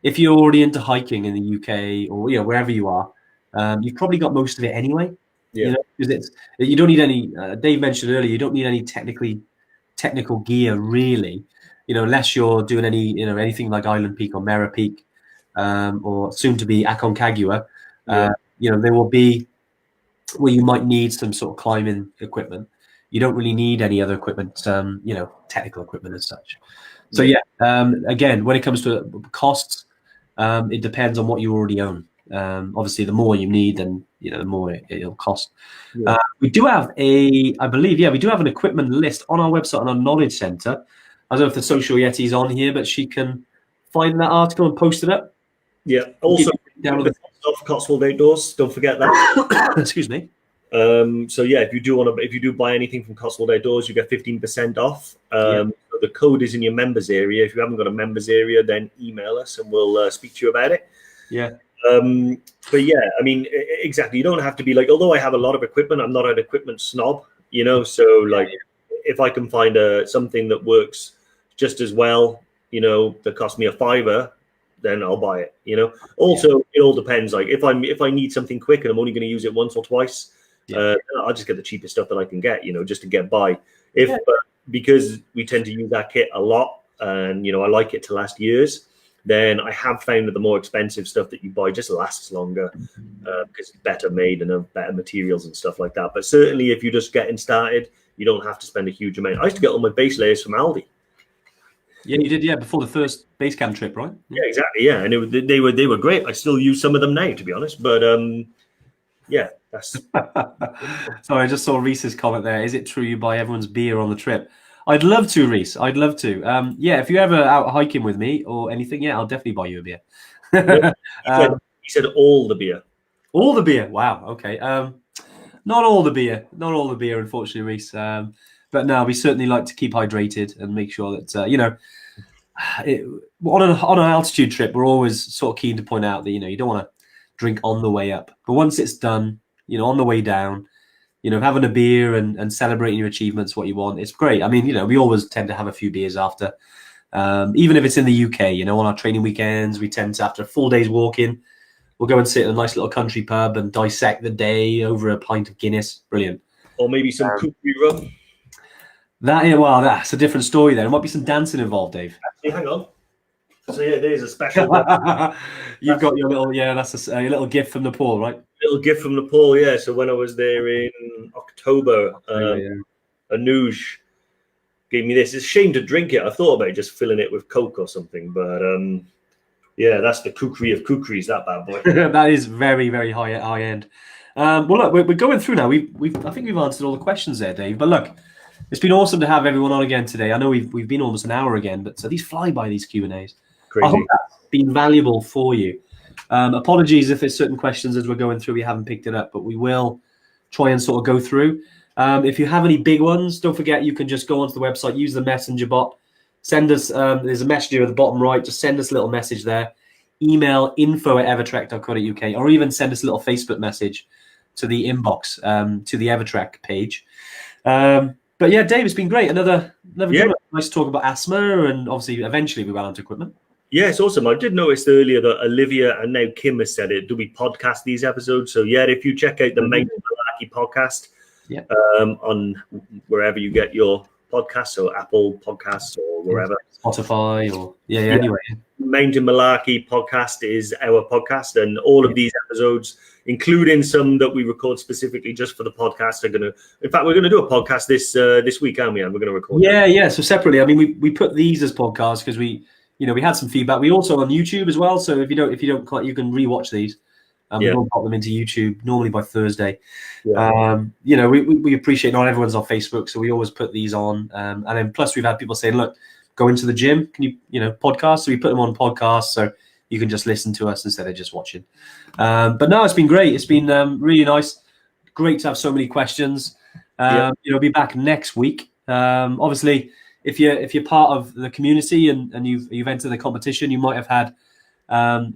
[SPEAKER 1] if you're already into hiking in the UK or wherever you are, you've probably got most of it anyway.
[SPEAKER 2] Yeah.
[SPEAKER 1] Because you don't need any. Dave mentioned earlier, you don't need any technical gear really. Unless you're doing anything like Island Peak or Mera Peak, or soon to be Aconcagua. There will be where you might need some sort of climbing equipment. You don't really need any other equipment, technical equipment as such. So again, when it comes to costs, it depends on what you already own. Obviously, the more you need, then the more it'll cost. We do have we do have an equipment list on our website on our knowledge center. I don't know if the Social Yeti's on here, but she can find that article and post it up.
[SPEAKER 2] Yeah. Also, down the Cotswold Outdoors. Don't forget that.
[SPEAKER 1] Excuse me.
[SPEAKER 2] If you do buy anything from Cotswold Outdoors, you get 15% off. The code is in your members area. If you haven't got a members area, then email us and we'll speak to you about it.
[SPEAKER 1] Yeah.
[SPEAKER 2] But yeah, I mean, exactly. You don't have to be like, although I have a lot of equipment, I'm not an equipment snob, So like, if I can find something that works just as well, that costs me a £5, then I'll buy it. Also, it all depends. Like if I need something quick and I'm only going to use it once or twice, I'll just get the cheapest stuff that I can get, just to get by. Because we tend to use that kit a lot, and I like it to last years. Then I have found that the more expensive stuff that you buy just lasts longer because it's better made and have better materials and stuff like that. But certainly, if you're just getting started, you don't have to spend a huge amount. I used to get all my base layers from Aldi.
[SPEAKER 1] Yeah, you did. Yeah, before the first base camp trip, right?
[SPEAKER 2] Yeah, exactly. Yeah, and they were great. I still use some of them now, to be honest. But that's.
[SPEAKER 1] Sorry, I just saw Reese's comment there. Is it true you buy everyone's beer on the trip? I'd love to, Reese. I'd love to. If you're ever out hiking with me or anything, I'll definitely buy you a beer.
[SPEAKER 2] He said all the beer.
[SPEAKER 1] All the beer. Wow. Okay. Not all the beer. Not all the beer, unfortunately, Reese. But no, we certainly like to keep hydrated and make sure that on an altitude trip, we're always sort of keen to point out that you don't want to drink on the way up, but once it's done, on the way down, having a beer and celebrating your achievements, what you want. It's great. I mean, we always tend to have a few beers after, even if it's in the UK, on our training weekends, we tend to, after a full day's walking, we'll go and sit in a nice little country pub and dissect the day over a pint of Guinness. Brilliant.
[SPEAKER 2] Or maybe some kukri rum.
[SPEAKER 1] That's a different story then. There might be some dancing involved, Dave.
[SPEAKER 2] Actually, hang on. So yeah, there's a special.
[SPEAKER 1] You've got your little, that's a little gift from Nepal, right?
[SPEAKER 2] Little gift from Nepal, yeah. So when I was there in October, Anuj gave me this. It's a shame to drink it. I thought about just filling it with Coke or something, but yeah, that's the kukri of kukris, that bad boy.
[SPEAKER 1] That is very, very high end. Well, look, we're going through now. I think we've answered all the questions there, Dave. But look, it's been awesome to have everyone on again today. I know we've been almost an hour again, but so these fly by, these Q&As.
[SPEAKER 2] Crazy.
[SPEAKER 1] I hope that's been valuable for you. Apologies if there's certain questions as we're going through we haven't picked it up, but we will try and sort of go through. If you have any big ones, don't forget you can just go onto the website, use the messenger bot, send us. There's a messenger at the bottom right. Just send us a little message there. Email info@evertrek.co.uk, or even send us a little Facebook message to the inbox, to the EverTrek page. But yeah, Dave, it's been great. Another good one. Nice to talk about asthma, and obviously eventually we went on to equipment.
[SPEAKER 2] Yeah, it's awesome. I did notice earlier that Olivia and now Kim has said it. Do we podcast these episodes? So yeah, if you check out the Mountain Malarkey podcast, on wherever you get your podcasts, so Apple Podcasts or wherever,
[SPEAKER 1] Spotify or anyway.
[SPEAKER 2] Mountain Malarkey podcast is our podcast, and all of these episodes, including some that we record specifically just for the podcast, are gonna. In fact, we're gonna do a podcast this week, aren't we? And we're gonna record.
[SPEAKER 1] Yeah. So separately, I mean, we put these as podcasts because we had some feedback. We also on YouTube as well. So if you don't quite, you can rewatch these. We will pop them into YouTube normally by Thursday. We appreciate not everyone's on Facebook, so we always put these on. And then plus we've had people saying, look, go into the gym, can you podcast? So we put them on podcasts, so you can just listen to us instead of just watching. But no, it's been great. It's been really nice. Great to have so many questions. Be back next week. Obviously, if you're part of the community and you've entered the competition, you might have had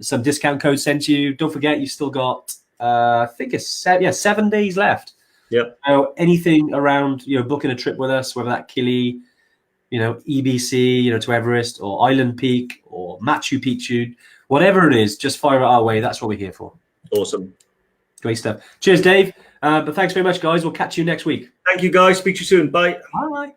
[SPEAKER 1] some discount codes sent to you. Don't forget, you've still got I think it's 7 days left. Now, anything around booking a trip with us, whether that Kili, EBC, to Everest or Island Peak or Machu Picchu, whatever it is, just fire it our way. That's what we're here for.
[SPEAKER 2] Awesome.
[SPEAKER 1] Great stuff. Cheers, Dave. But thanks very much, guys. We'll catch you next week.
[SPEAKER 2] Thank you, guys. Speak to you soon. Bye.
[SPEAKER 1] Bye.